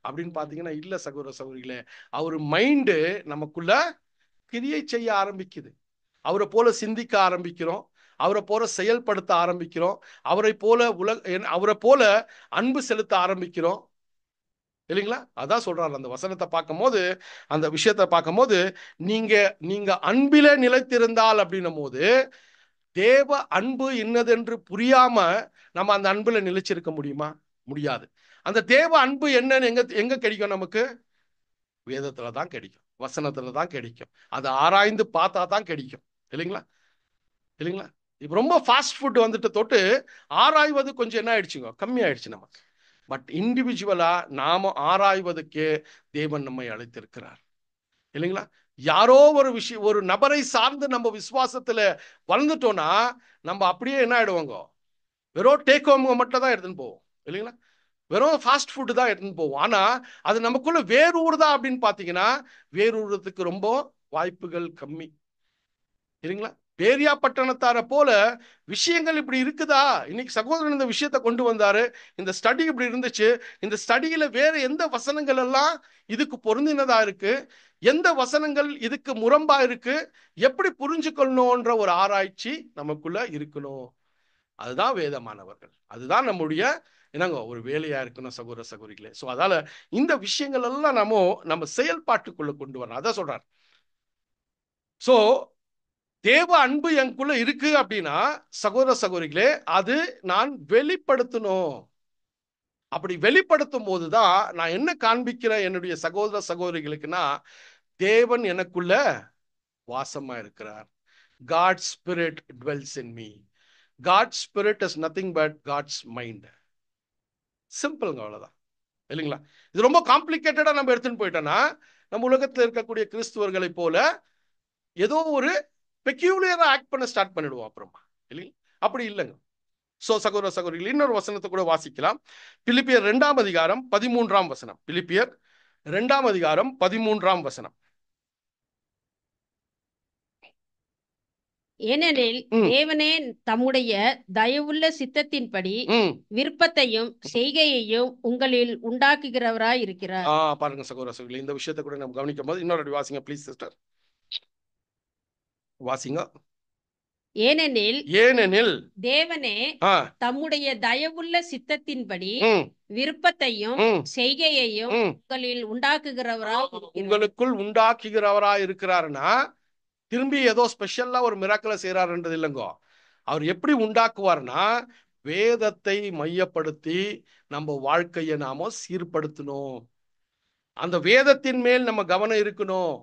அப்படின்னு பாத்தீங்கன்னா இல்ல சகோதர சகோதரிகளே. அவர் மைண்டு நமக்குள்ள கிரியை செய்ய ஆரம்பிக்குது. அவரை போல சிந்திக்க ஆரம்பிக்கிறோம், அவரை போல செயல்படுத்த ஆரம்பிக்கிறோம், அவரை போல அன்பு செலுத்த ஆரம்பிக்கிறோம். இல்லைங்களா? அதான் சொல்றாரு அந்த வசனத்தை பார்க்கும் போது, அந்த விஷயத்தை பார்க்கும் போது, நீங்க அன்பிலே நிலைத்திருந்தால் அப்படின்னும் போது தேவ அன்பு இன்னதென்று புரியாம நம்ம அந்த அன்புல நிலைச்சிருக்க முடியுமா? முடியாது. அந்த தேவ அன்பு என்னன்னு எங்க கிடைக்கும்? நமக்கு வேதத்துல தான் கிடைக்கும், வசனத்துல தான் கிடைக்கும். அதை ஆராய்ந்து பார்த்தா தான் கிடைக்கும். இல்லைங்களா? இல்லைங்களா? இப்ப ரொம்ப ஃபாஸ்ட் ஃபுட் வந்துட்டு தொட்டு ஆராய்வது கொஞ்சம் என்ன ஆயிடுச்சுங்க, கம்மி ஆயிடுச்சு நமக்கு. பட் இண்டிவிஜுவலா நாம ஆராய்வதற்கே தேவன் நம்மை அழைத்திருக்கிறார். இல்லைங்களா? யாரோ ஒரு விஷயம், ஒரு நபரை சார்ந்து நம்ம விசுவாசத்துல வளர்ந்துட்டோம்னா நம்ம அப்படியே என்ன ஆயிடுவாங்க, வெறும் டேக் ஹோம் மட்டும் தான் எடுத்துன்னு போவோம். இல்லைங்களா? வெறும் ஃபாஸ்ட் ஃபுட்டு தான் எடுத்துன்னு போவோம். ஆனா அது நமக்குள்ள வேரூறுதா அப்படின்னு பாத்தீங்கன்னா வேரூறதுக்கு ரொம்ப வாய்ப்புகள் கம்மி. இல்லைங்களா? பேரியா பட்டணத்தார போல விஷயங்கள் இப்படி இருக்குதா? இன்னைக்கு சகோதரன் இந்த விஷயத்தை கொண்டு வந்தாரு, இந்த ஸ்டடி இப்படி இருந்துச்சு, இந்த ஸ்டடியில வேற எந்த வசனங்கள் எல்லாம் இதுக்கு பொருந்தினதா இருக்கு, எந்த வசனங்கள் இதுக்கு முரம்பா இருக்கு, எப்படி புரிஞ்சுக்கணும்ன்ற ஒரு ஆராய்ச்சி நமக்குள்ள இருக்கணும். அதுதான் வேதமானவர்கள், அதுதான் நம்முடைய என்னங்க ஒரு வேலையா இருக்கணும் சகோதர சகோதரிகளே. சோ அதால இந்த விஷயங்கள் எல்லாம் நம்ம செயல்பாட்டுக்குள்ள கொண்டு வரணும். அதான் சொல்றார். சோ தேவ அன்பு எனக்குள்ள இருக்கு அப்படின்னா சகோதர சகோதரிகளே, அது நான் வெளிப்படுத்தணும். அப்படி வெளிப்படுத்தும் போதுதான் நான் என்ன காண்பிக்கிறேன் என்னுடைய சகோதர சகோதரிகளுக்குன்னா, தேவன் எனக்குள்ள வாசமா இருக்கிறார். God's spirit dwells in me. God's spirit is nothing but God's mind. சிம்பிள்ங்க, அவ்வளவுதான். இல்லைங்களா? இது ரொம்ப காம்ப்ளிகேட்டடா நம்ம எடுத்துன்னு போயிட்டோம்னா நம்ம உலகத்தில் இருக்கக்கூடிய கிறிஸ்துவர்களை போல ஏதோ ஒரு பெக்யூலியரா ஆக்ட் பண்ண ஸ்டார்ட் பண்ணிடுவோம் அப்புறமா. இல்லைங்களா? அப்படி இல்லைங்க. சோ சகோதர சகோதரிகள், இன்னொரு வசனத்தை கூட வாசிக்கலாம். பிலிப்பியர் 2ஆம் அதிகாரம் 13ஆம் வசனம். பிலிப்பியர் 2ஆம் அதிகாரம் 13ஆம் வசனம். ஏனெனில் தேவனே தம்முடைய தயவுள்ள சித்தத்தின்படி விருப்பத்தையும் செய்கையையும் உங்களில் உண்டாக்குகிறவராய் இருக்கிறார். பாருங்க சகோதர சகோதரிகளே, இந்த விஷயத்தை கூட நம்ம கவனிக்கும் போது இன்னொரு வாசிங்க ப்ளீஸ் சிஸ்டர், வாசிங்க. ஏனெனில் தேவனே தம்முடைய தயவுள்ள சித்தத்தின்படி விருப்பத்தையும் செய்கையையும் உங்களில் உங்களுக்குள் உண்டாக்குகிறவராய் இருக்கிறார்னா திரும்பி ஏதோ ஸ்பெஷலா ஒரு மிராக்கிளை செய்யறாருன்றது இல்லைங்கோ. அவர் எப்படி உண்டாக்குவார்னா வேதத்தை மையப்படுத்தி நம்ம வாழ்க்கையை நாம சீர்படுத்தணும். அந்த வேதத்தின் மேல் நம்ம கவனம் இருக்கணும்.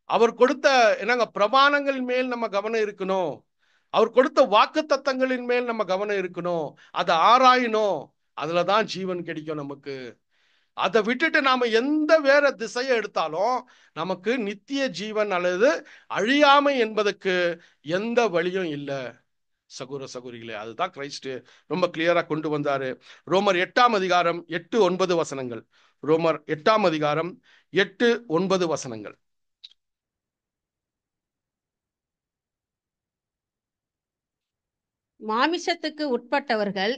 அவர் கொடுத்த என்னங்க பிரமாணங்கள் மேல் நம்ம கவனம் இருக்கணும். அவர் கொடுத்த வாக்கு தத்தங்களின் மேல் நம்ம கவனம் இருக்கணும். அதை ஆராயணும். அதுலதான் ஜீவன் கிடைக்கும் நமக்கு. அதை விட்டுட்டு நாம எந்த வேற திசையை எடுத்தாலும் நமக்கு நித்திய ஜீவன் அல்லது அழியாமை என்பதற்கு எந்த வழியும் இல்லை சகோதர சகோதரிகளே. அதுதான் கிறிஸ்து ரொம்ப கிளியரா கொண்டு வந்தாரு. ரோமர் 8ஆம் அதிகாரம் 8-9 வசனங்கள். ரோமர் 8ஆம் அதிகாரம் 8-9 வசனங்கள். மாமிசத்துக்கு உட்பட்டவர்கள்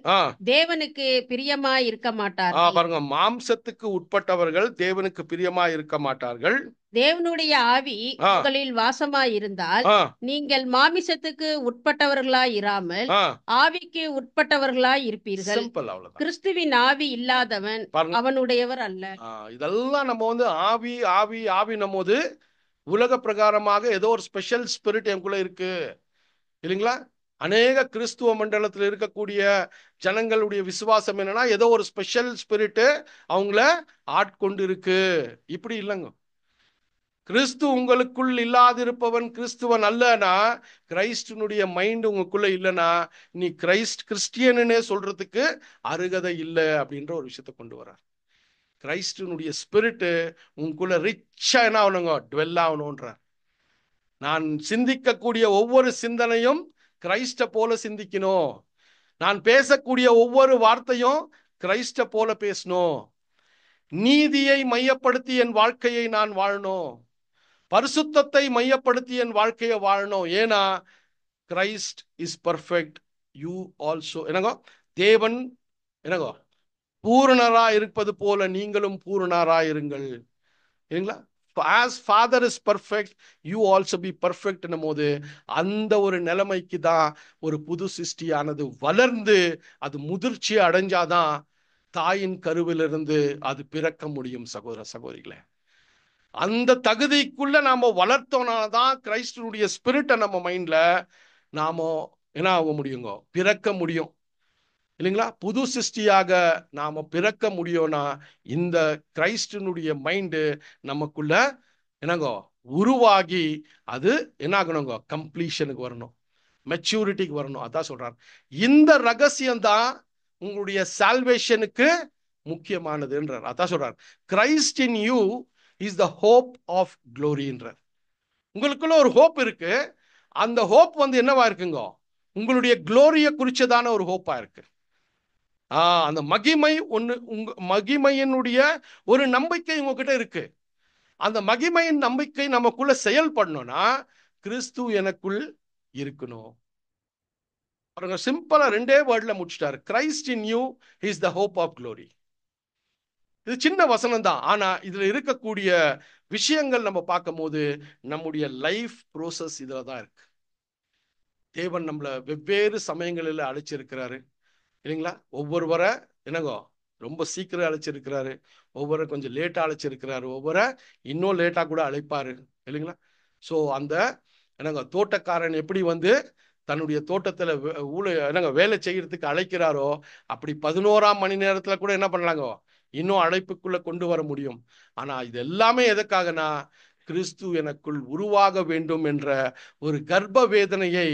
தேவனுக்கு பிரியமாய் இருக்க மாட்டார்கள். பாருங்க, மாம்சத்துக்கு உட்பட்டவர்கள் தேவனுக்கு பிரியமாய் இருக்க மாட்டார்கள். தேவனுடைய ஆவி உங்களில் வாசமாய் இருந்தால் நீங்கள் மாமிசத்துக்கு உட்பட்டவர்களாய் இராமல் ஆவிக்கு உட்பட்டவர்களாய் இருப்பீர்கள். கிறிஸ்துவின் ஆவி இல்லாதவன் அவனுடையவர் அல்ல. இதெல்லாம் நம்ம ஆவி ஆவி ஆவி நம்மோது உலக பிரகாரமாக ஏதோ ஒரு ஸ்பெஷல் ஸ்பிரிட் எனக்குள்ள இருக்கு. இல்லைங்களா? அநேக கிறிஸ்துவ மண்டலத்தில் இருக்கக்கூடிய ஜனங்களுடைய விசுவாசம் என்னன்னா ஏதோ ஒரு ஸ்பெஷல் ஸ்பிரிட் அவங்கள ஆட்கொண்டு இருக்கு. இப்படி இல்லைங்க. கிறிஸ்து உங்களுக்குள் இல்லாதிருப்பவன் கிறிஸ்துவன் அல்லனா, கிரைஸ்டனுடைய மைண்ட் உங்களுக்குள்ள இல்லைன்னா நீ கிறிஸ்டியனே சொல்றதுக்கு அருகதை இல்லை அப்படின்ற ஒரு விஷயத்தை கொண்டு வர்றார். கிரைஸ்டனுடைய ஸ்பிரிட் உங்களுக்குள்ள ரிச்சா என்ன ஆகணுங்க, டுவெல் ஆகணும்ன்றார். நான் சிந்திக்கக்கூடிய ஒவ்வொரு சிந்தனையும் கிரைஸ்ட போல சிந்திக்கணும். நான் பேசக்கூடிய ஒவ்வொரு வார்த்தையும் கிரைஸ்ட போல பேசணும். நீதியை மையப்படுத்தி என் வாழ்க்கையை நான் வாழணும். பரிசுத்தத்தை மையப்படுத்தி என் வாழ்க்கையை வாழணும். ஏன்னா Christ is perfect, you also. என்னங்கோ, தேவன் என்னங்கோ பூரணரா இருப்பது போல நீங்களும் பூரணரா இருங்கள். இல்லைங்களா? As Father is perfect, you also be perfect போது அந்த ஒரு நிலைமைக்கு தான் ஒரு புது சிருஷ்டியானது வளர்ந்து அது முதிர்ச்சி அடைஞ்சாதான் தாயின் கருவிலிருந்து அது பிறக்க முடியும். சகோதர சகோதரிகளே, அந்த தகுதிக்குள்ள நாம வளர்த்தோம்னாதான் கிறிஸ்துனுடைய ஸ்பிரிட்டை நம்ம மைண்ட்ல நாம என்ன ஆக முடியுங்க? பிறக்க முடியும் இல்லைங்களா? புது சிருஷ்டியாக நாம பிறக்க முடியும்னா இந்த கிரைஸ்டனுடைய மைண்டு நமக்குள்ள என்னங்கோ உருவாகி அது என்ன ஆகணுங்க? கம்ப்ளீஷனுக்கு வரணும், மெச்சூரிட்டிக்கு வரணும். அதான் சொல்றார். இந்த ரகசியம் தான் உங்களுடைய சால்வேஷனுக்கு முக்கியமானதுன்றார். அதான் சொல்றார், Christ in you is the hope of க்ளோரின்றார். உங்களுக்குள்ள ஒரு ஹோப் இருக்கு. அந்த ஹோப் வந்து என்னவா இருக்குங்க? உங்களுடைய க்ளோரிய குறிச்சதான ஒரு ஹோப்பா இருக்கு. அந்த மகிமை ஒண்ணு, உங்க மகிமையினுடைய ஒரு நம்பிக்கை உங்ககிட்ட இருக்கு. அந்த மகிமையின் நம்பிக்கை நமக்குள்ள செயல்படணும்னா கிறிஸ்து எனக்குள் இருக்கணும். பாருங்க, சிம்பிளா 2 வேர்ட்ல முடிச்சிட்டாரு. Christ in you is the hope of glory. இது சின்ன வசனம் தான், ஆனா இதுல இருக்கக்கூடிய விஷயங்கள் நம்ம பார்க்கும் போது நம்முடைய லைஃப் ப்ரோசஸ் இதுல தான் இருக்கு. தேவன் நம்மள வெவ்வேறு சமயங்களில் அழைச்சிருக்கிறாரு இல்லைங்களா? ஒவ்வொருவரை என்னங்கோ ரொம்ப சீக்கிரம் அழைச்சிருக்கிறாரு, ஒவ்வொரு கொஞ்சம் லேட்டா அழைச்சிருக்கிறாரு, ஒவ்வொரு இன்னும் லேட்டா கூட அழைப்பாரு இல்லைங்களா? ஸோ அந்த என்னங்க தோட்டக்காரன் எப்படி வந்து தன்னுடைய தோட்டத்துல என்னங்க வேலை செய்யறதுக்கு அழைக்கிறாரோ, அப்படி 11ஆம் மணி நேரத்துல கூட என்ன பண்ணலாங்க, இன்னும் அழைப்புக்குள்ள கொண்டு வர முடியும். ஆனா இது எல்லாமே எதுக்காகனா கிறிஸ்து எனக்குள் உருவாக வேண்டும் என்ற ஒரு கர்ப்ப வேதனையை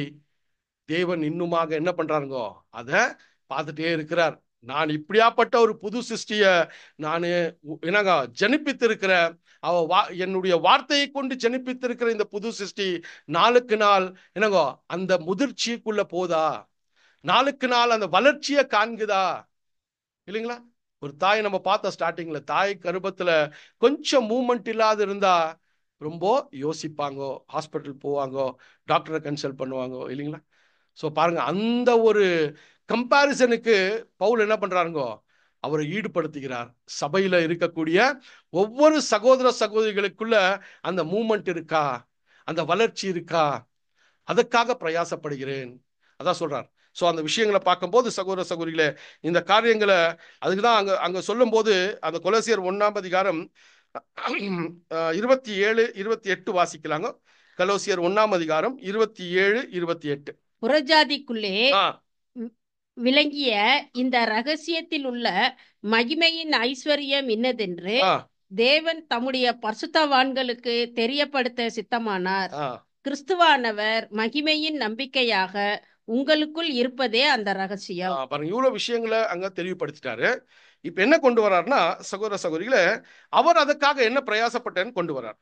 தேவன் இன்னுமாக என்ன பண்றாருங்கோ, அத பார்த்துட்டே இருக்கிறார். நான் இப்படியாப்பட்ட ஒரு புது சிருஷ்டிய நான் என்னங்க ஜனிப்பித்திருக்கிற என்னுடைய வார்த்தையை கொண்டு ஜனிப்பித்திருக்கிற இந்த புது சிருஷ்டி நாளுக்கு நாள் என்னங்கோ அந்த முதிர்ச்சிக்குள்ள போதா, நாளுக்கு நாள் அந்த வளர்ச்சியை காண்குதா இல்லைங்களா? ஒரு தாய் நம்ம பார்த்த ஸ்டார்டிங்ல தாய் கர்ப்பத்துல கொஞ்சம் மூவ்மெண்ட் இல்லாத இருந்தா ரொம்ப யோசிப்பாங்க, ஹாஸ்பிட்டல் போவாங்க, டாக்டரை கன்சல்ட் பண்ணுவாங்க இல்லைங்களா? ஸோ பாருங்க, அந்த ஒரு கம்பாரிசனுக்கு பவுல் என்ன பண்றாருங்கோ, அவரை ஈடுபடுத்துகிறார். சபையில இருக்கக்கூடிய ஒவ்வொரு சகோதர சகோதரிகளுக்குள்ள அந்த மூமெண்ட் இருக்கா, அந்த வளர்ச்சி இருக்கா, அதற்காக பிரயாசப்படுகிறேன். அதான் சொல்றார். ஸோ அந்த விஷயங்களை பார்க்கும்போது சகோதர சகோதரிகளே, இந்த காரியங்களை அதுக்குதான் அங்க அங்க சொல்லும் போது அந்த கொலோசியர் 1ஆம் அதிகாரம் 27, 28 வாசிக்கலாங்க. கொலோசியர் 1ஆம் அதிகாரம் 27, 28. புறஜாதிக்குள்ளே விளங்கிய இந்த ரகசியத்தில் உள்ள மகிமையின் ஐஸ்வர்யம் இன்னதென்று தேவன் தம்முடைய பரிசுத்தவான்களுக்கு தெரியப்படுத்த சித்தமானார். கிறிஸ்துவானவர் மகிமையின் நம்பிக்கையாக உங்களுக்குள் இருப்பதே அந்த ரகசியம். பாருங்க, இவ்வளவு விஷயங்களை அங்க தெளிவுபடுத்திட்டாரு. இப்ப என்ன கொண்டு வர்றாருன்னா சகோதர சகோதரிகளே, அவர் அதுக்காக என்ன பிரயாசப்பட்டேன்னு கொண்டு வர்றார்.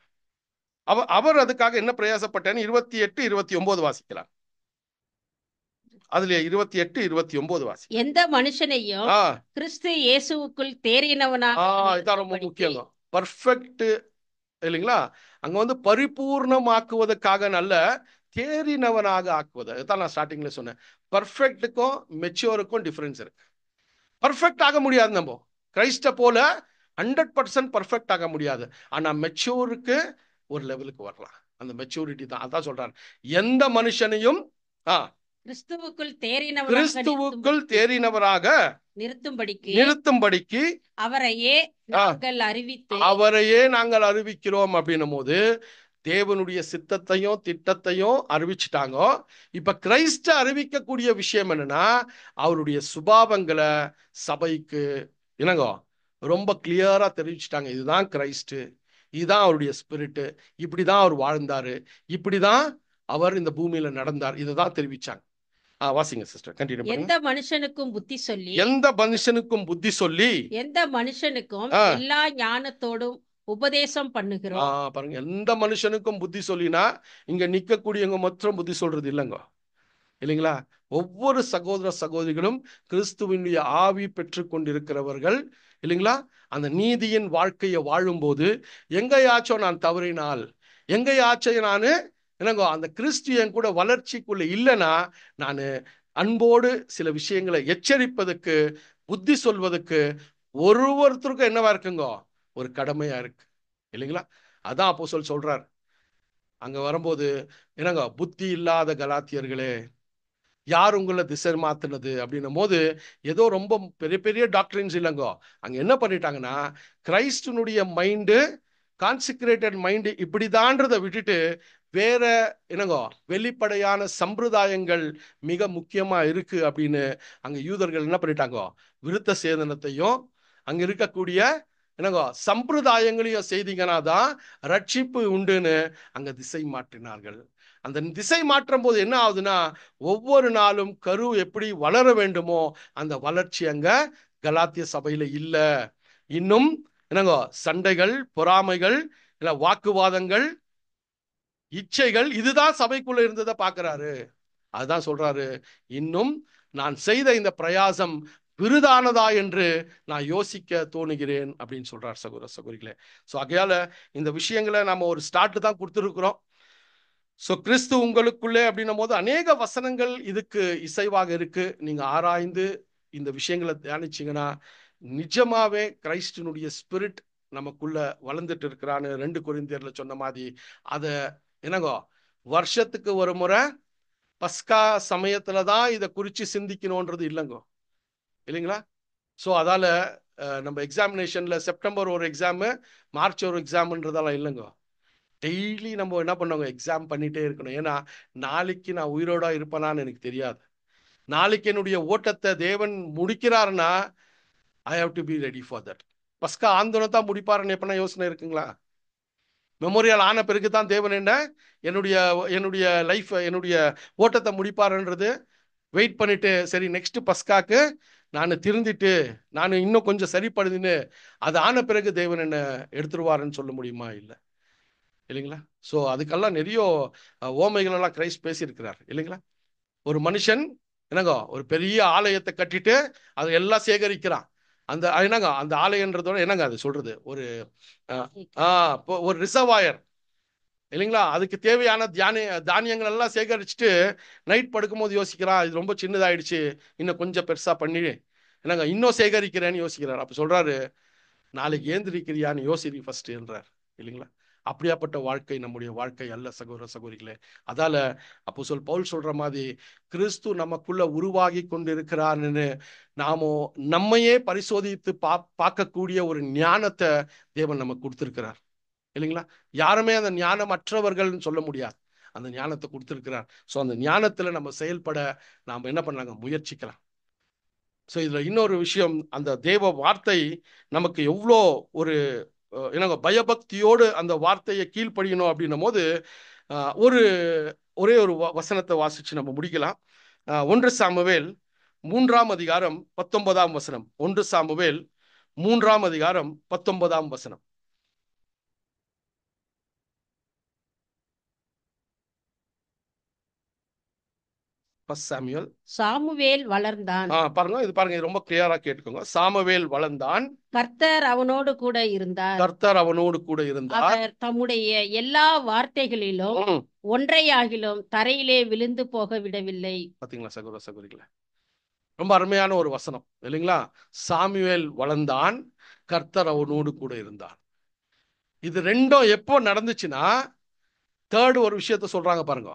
அவர் அதுக்காக என்ன பிரயாசப்பட்டேன்னு 28, 29 வாசிக்கலாம். அதுல 28, 29 வாசி. எந்த மனுஷனையும் கிறிஸ்து இயேசுவுக்குள் தேறினவனாக, இதான் ரொம்ப முக்கியம், பர்ஃபெக்ட் இல்லைங்களா? அங்க வந்து பரிபூர்ணமாக்குவதற்காக நல்ல தேறினவனாக ஆக்குவது. இதான் நான் ஸ்டார்டிங்ல சொன்னேன். பர்ஃபெக்ட்டுக்கும் மெச்சூருக்கும் டிஃபரன்ஸ் இருக்கு. பர்ஃபெக்ட் ஆக முடியாது, நம்ம கிரைஸ்ட போல 100% பர்ஃபெக்ட் ஆக முடியாது. ஆனா மெச்சூருக்கு ஒரு லெவலுக்கு வரலாம். அந்த மெச்சூரிட்டி தான். அதான் சொல்றாரு, எந்த மனுஷனையும் கிறிஸ்துவுக்குள் தேறினவராக நிறுத்தும்படிக்கு அவரையே நாங்கள் அறிவிக்கிறோம் அப்படின்னும் போது தேவனுடைய சித்தத்தையும் திட்டத்தையும் அறிவிச்சுட்டாங்க. இப்ப கிரைஸ்ட அறிவிக்கக்கூடிய விஷயம் என்னன்னா, அவருடைய சுபாவங்களை சபைக்கு என்னங்க ரொம்ப கிளியரா தெரிவிச்சுட்டாங்க. இதுதான் கிரைஸ்ட், இதுதான் அவருடைய ஸ்பிரிட், இப்படிதான் அவர் வாழ்ந்தாரு, இப்படிதான் அவர் இந்த பூமியில நடந்தார், இதுதான் தெரிவிச்சாங்க. வாசிங்க சிஸ்டர், கண்டினியூ பண்ணுங்க. எந்த மனுஷனுக்கும் புத்தி சொல்லி எந்த மனுஷனுக்கும் எல்லா ஞானத்தோடும் உபதேசம் பண்ணுகிறோம். பாருங்க, எந்த மனுஷனுக்கும் புத்தி சொல்லினா இங்க நிக்கக்கூடியவங்க மாத்திரம் புத்தி சொல்றது இல்லைங்க இல்லைங்களா? ஒவ்வொரு சகோதர சகோதரிகளும் கிறிஸ்துவினுடைய ஆவி பெற்று கொண்டிருக்கிறவர்கள் இல்லைங்களா? அந்த நீதியின் வாழ்க்கையை வாழும்போது எங்கேயாச்சும் நான் தவறினால், எங்கேயாச்சும் நானு என்னங்கோ அந்த கிறிஸ்டியன் கூட வளர்ச்சிக்குள்ள இல்லைன்னா நான் அன்போடு சில விஷயங்களை எச்சரிப்பதற்கு, புத்தி சொல்வதற்கு ஒருத்தருக்கும் என்னவா இருக்குங்க, ஒரு கடமையா இருக்கு இல்லைங்களா? அதான் அப்போஸ்தலன் சொல்றார் அங்க வரும்போது, என்னங்க புத்தி இல்லாத கலாத்தியர்களே, யார் உங்களை திசை மாத்தினது அப்படின்னும் போது ஏதோ ரொம்ப பெரிய பெரிய டாக்டரின்ஸ் இல்லைங்கோ. அங்க என்ன பண்ணிட்டாங்கன்னா, கிரைஸ்டனுடைய மைண்டு, கான்சிக்ரேட்டட் மைண்டு இப்படிதான்றதை விட்டுட்டு வேற என்னங்கோ வெளிப்படையான சம்பிரதாயங்கள் மிக முக்கியமா இருக்கு அப்படின்னு அங்க யூதர்கள் என்ன பண்ணிட்டாங்கோ, விருத்த சேதனத்தையும் அங்க இருக்கக்கூடிய என்னங்கோ சம்பிரதாயங்களையும் செய்தீங்கன்னா தான் ரட்சிப்பு உண்டுன்னு அங்க திசை மாற்றினார்கள். அந்த திசை மாற்றும் போது என்ன ஆகுதுன்னா, ஒவ்வொரு நாளும் கரு எப்படி வளர வேண்டுமோ அந்த வளர்ச்சி அங்க கலாத்திய சபையில இல்ல. இன்னும் என்னங்கோ சண்டைகள், பொறாமைகள், இல்ல வாக்குவாதங்கள், இச்சைகள், இதுதான் சபைக்குள்ள இருந்ததை பார்க்கிறாரு. அதுதான் சொல்றாரு, இன்னும் நான் செய்த இந்த பிரயாசம் விருதானதா என்று நான் யோசிக்க தோணுகிறேன் அப்படின்னு சொல்றார் சகோதர சகோதரிகளே. ஸோ ஆகையால இந்த விஷயங்களை நம்ம ஒரு ஸ்டார்ட் தான் கொடுத்துருக்குறோம். ஸோ கிறிஸ்து உங்களுக்குள்ளே அப்படின்னும் போது அநேக வசனங்கள் இதுக்கு இசைவாக இருக்கு. நீங்க ஆராய்ந்து இந்த விஷயங்களை தியானிச்சிங்கன்னா நிஜமாவே கிறிஸ்டினுடைய ஸ்பிரிட் நமக்குள்ள வளர்ந்துட்டு இருக்கிறான்னு 2 கொரிந்தியர்ல சொன்ன மாதிரி அதை என்னங்கோ வருஷத்துக்கு ஒரு முறை பஸ்கா சமயத்துல தான் இதை குறிச்சு சிந்திக்கணும்ன்றது இல்லைங்கோ, இல்லைங்களா? ஸோ அதால நம்ம எக்ஸாமினேஷன்ல செப்டம்பர் ஒரு எக்ஸாமு, மார்ச் ஒரு எக்ஸாம்ன்றதெல்லாம் இல்லைங்கோ. டெய்லி நம்ம என்ன பண்ணுவோங்க, எக்ஸாம் பண்ணிட்டே இருக்கணும். ஏன்னா நாளைக்கு நான் உயிரோட இருப்பேனான்னு எனக்கு தெரியாது. நாளைக்கு என்னுடைய ஓட்டத்தை தேவன் முடிக்கிறாருன்னா I have to be ready for that. பஸ்கா ஆந்தோனத்தான் முடிப்பாருன்னு எப்பனா யோசனை இருக்குங்களா? மெமோரியல் ஆன பிறகு தான் தேவன் என்ன என்னுடைய லைஃப் என்னுடைய ஓட்டத்தை முடிப்பாருன்றது வெயிட் பண்ணிட்டு, சரி நெக்ஸ்ட் பஸ்காக்கு நான் திருந்திட்டு நான் இன்னும் கொஞ்சம் சரிப்படுதுன்னு அது ஆன பிறகு தேவன் என்ன எடுத்துருவாருன்னு சொல்ல முடியுமா? இல்லை, இல்லைங்களா? ஸோ அதுக்கெல்லாம் நிறைய ஓமைகள் எல்லாம் கிரைஸ்ட் பேசியிருக்கிறார், இல்லைங்களா? ஒரு மனுஷன் என்னங்க ஒரு பெரிய ஆலயத்தை கட்டிட்டு அதை எல்லாம் சேகரிக்கிறான். அந்த என்னங்க அந்த ஆலயன்றதோட என்னங்க அது சொல்றது, ஒரு ஒரு ரிசர்வாயர், இல்லைங்களா? அதுக்கு தேவையான தானியங்கள் எல்லாம் சேகரிச்சுட்டு நைட் படுக்கும்போது யோசிக்கிறான், இது ரொம்ப சின்னதாயிடுச்சு, இன்னும் கொஞ்சம் பெருசா பண்ணி என்னங்க இன்னும் சேகரிக்கிறேன்னு யோசிக்கிறார். அப்ப சொல்றாரு, நாளைக்கு ஏந்திரிக்கிறியான்னு யோசிரி ஃபர்ஸ்ட் என்றார், இல்லைங்களா? அப்படியாப்பட்ட வாழ்க்கை நம்முடைய வாழ்க்கை அல்ல சகோதர சகோதரிகளே. அதால அப்போஸ்தலன் பவுல் சொல்ற மாதிரி கிறிஸ்து நமக்குள்ள உருவாகி கொண்டிருக்கிறான்னு நாம நம்மையே பரிசோதித்து பார்க்கக்கூடிய ஒரு ஞானத்தை தேவன் நமக்கு கொடுத்திருக்கிறார், இல்லைங்களா? யாருமே அந்த ஞானம் மற்றவர்கள்னு சொல்ல முடியாது, அந்த ஞானத்தை கொடுத்திருக்கிறார். ஸோ அந்த ஞானத்துல நம்ம செயல்பட நாம என்ன பண்ணலாங்க, முயற்சிக்கலாம். ஸோ இதுல இன்னொரு விஷயம், அந்த தேவ வார்த்தை நமக்கு எவ்வளோ ஒரு என்னங்க பயபக்தியோடு அந்த வார்த்தையை கீழ்ப்படியணும் அப்படின்னும் போது ஒரே ஒரு வசனத்தை வாசிச்சு நம்ம முடிக்கலாம். 1 சாமுவேல் 3ஆம் அதிகாரம் 19ஆம் வசனம். 1 சாமுவேல் 3ஆம் அதிகாரம் 19ஆம் வசனம். சாமுவேல் வளர்ந்தான். பாருங்க, இது பாருங்க, ரொம்ப கிளியரா கேட்டுக்கோங்க. சாமுவேல் வளர்ந்தான், கர்த்தர் அவனோடு கூட இருந்தார். கர்த்தர் அவனோடு கூட இருந்தார். அவர் தம்முடைய எல்லா வார்த்தைகளிலும் ஒன்றையாகிலும் தரையிலே விழுந்து போக விடவில்லை. பாத்தீங்களா சகோதர சகோதரிகளே, ரொம்ப அருமையான ஒரு வசனம், இல்லைங்களா? சாமுவேல் வளர்ந்தான், கர்த்தர் அவனோடு கூட இருந்தார். இது ரெண்டும் எப்போ நடந்துச்சுன்னா, தேர்ட் ஒரு விஷயத்த சொல்றாங்க பாருங்க,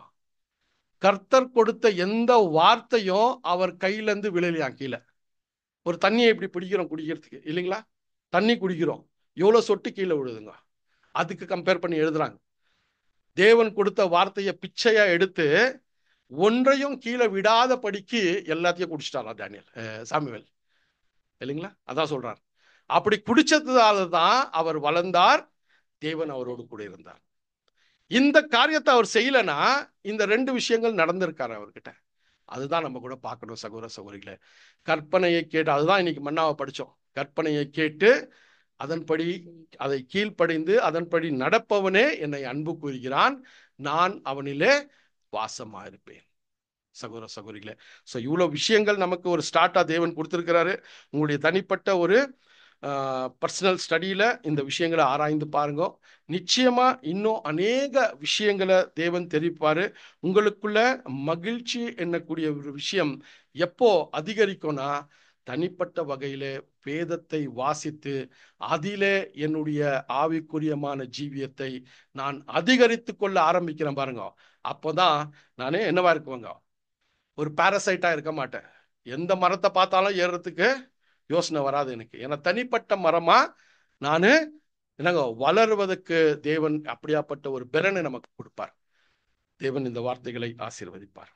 கர்த்தர் கொடுத்த எந்த வார்த்தையும் அவர் கையில இருந்து விழலையா கீழே. ஒரு தண்ணியை இப்படி பிடிக்கிறோம் குடிக்கிறதுக்கு, இல்லைங்களா? தண்ணி குடிக்கிறோம், எவ்வளவு சொட்டு கீழே விழுதுங்க. அதுக்கு கம்பேர் பண்ணி எழுதுறாங்க, தேவன் கொடுத்த வார்த்தையை பிச்சையா எடுத்து ஒன்றையும் கீழே விடாத படிக்கு எல்லாத்தையும் குடிச்சிட்டாரா சாமுவேல், இல்லைங்களா? அதான் சொல்றார். அப்படி குடிச்சதுனால தான் அவர் வளர்ந்தார், தேவன் அவரோடு கூட இருந்தார். இந்த காரியத்தை அவர் செய்யலனா இந்த 2 விஷயங்கள் நடந்திருக்காரு அவர்கிட்ட. அதுதான் நம்ம கூட பார்க்கணும் சகோதர சகோதரிகளே. கற்பனையை கேட்டு, அதுதான் இன்னைக்கு மன்னாவை படிச்சோம், கற்பனையை கேட்டு அதன்படி அதை கீழ்ப்படிந்து அதன்படி நடப்பவனே என்னை அன்பு கூறுகிறான், நான் அவனிலே வாசமா இருப்பேன். சகோதர சகோதரிகளே, ஸோ இவ்வளோ விஷயங்கள் நமக்கு ஒரு ஸ்டார்ட்டா தேவன் கொடுத்திருக்கிறாரு. உங்களுடைய தனிப்பட்ட ஒரு பர்சனல் ஸ்டடியில இந்த விஷயங்களை ஆராய்ந்து பாருங்க. நிச்சயமா இன்னும் அநேக விஷயங்களை தேவன் தெரிவிப்பாரு. உங்களுக்குள்ள மகிழ்ச்சி என்னக்கூடிய ஒரு விஷயம் எப்போ அதிகரிக்கும்னா, தனிப்பட்ட வகையிலே வேதத்தை வாசித்து அதிலே என்னுடைய ஆவிக்குரியமான ஜீவியத்தை நான் அதிகரித்து கொள்ள ஆரம்பிக்கிறேன் பாருங்க. அப்போதான் நானே என்னவா இருக்குவேங்க, ஒரு பாரசைட்டா இருக்க மாட்டேன். எந்த மரத்தை பார்த்தாலும் ஏறுறதுக்கு யோசனை வராது எனக்கு. ஏன்னா தனிப்பட்ட மரமா நானு என்னங்க வளருவதற்கு தேவன் அப்படியாப்பட்ட ஒரு பெலனை நமக்கு கொடுப்பார். தேவன் இந்த வார்த்தைகளை ஆசீர்வதிப்பார்.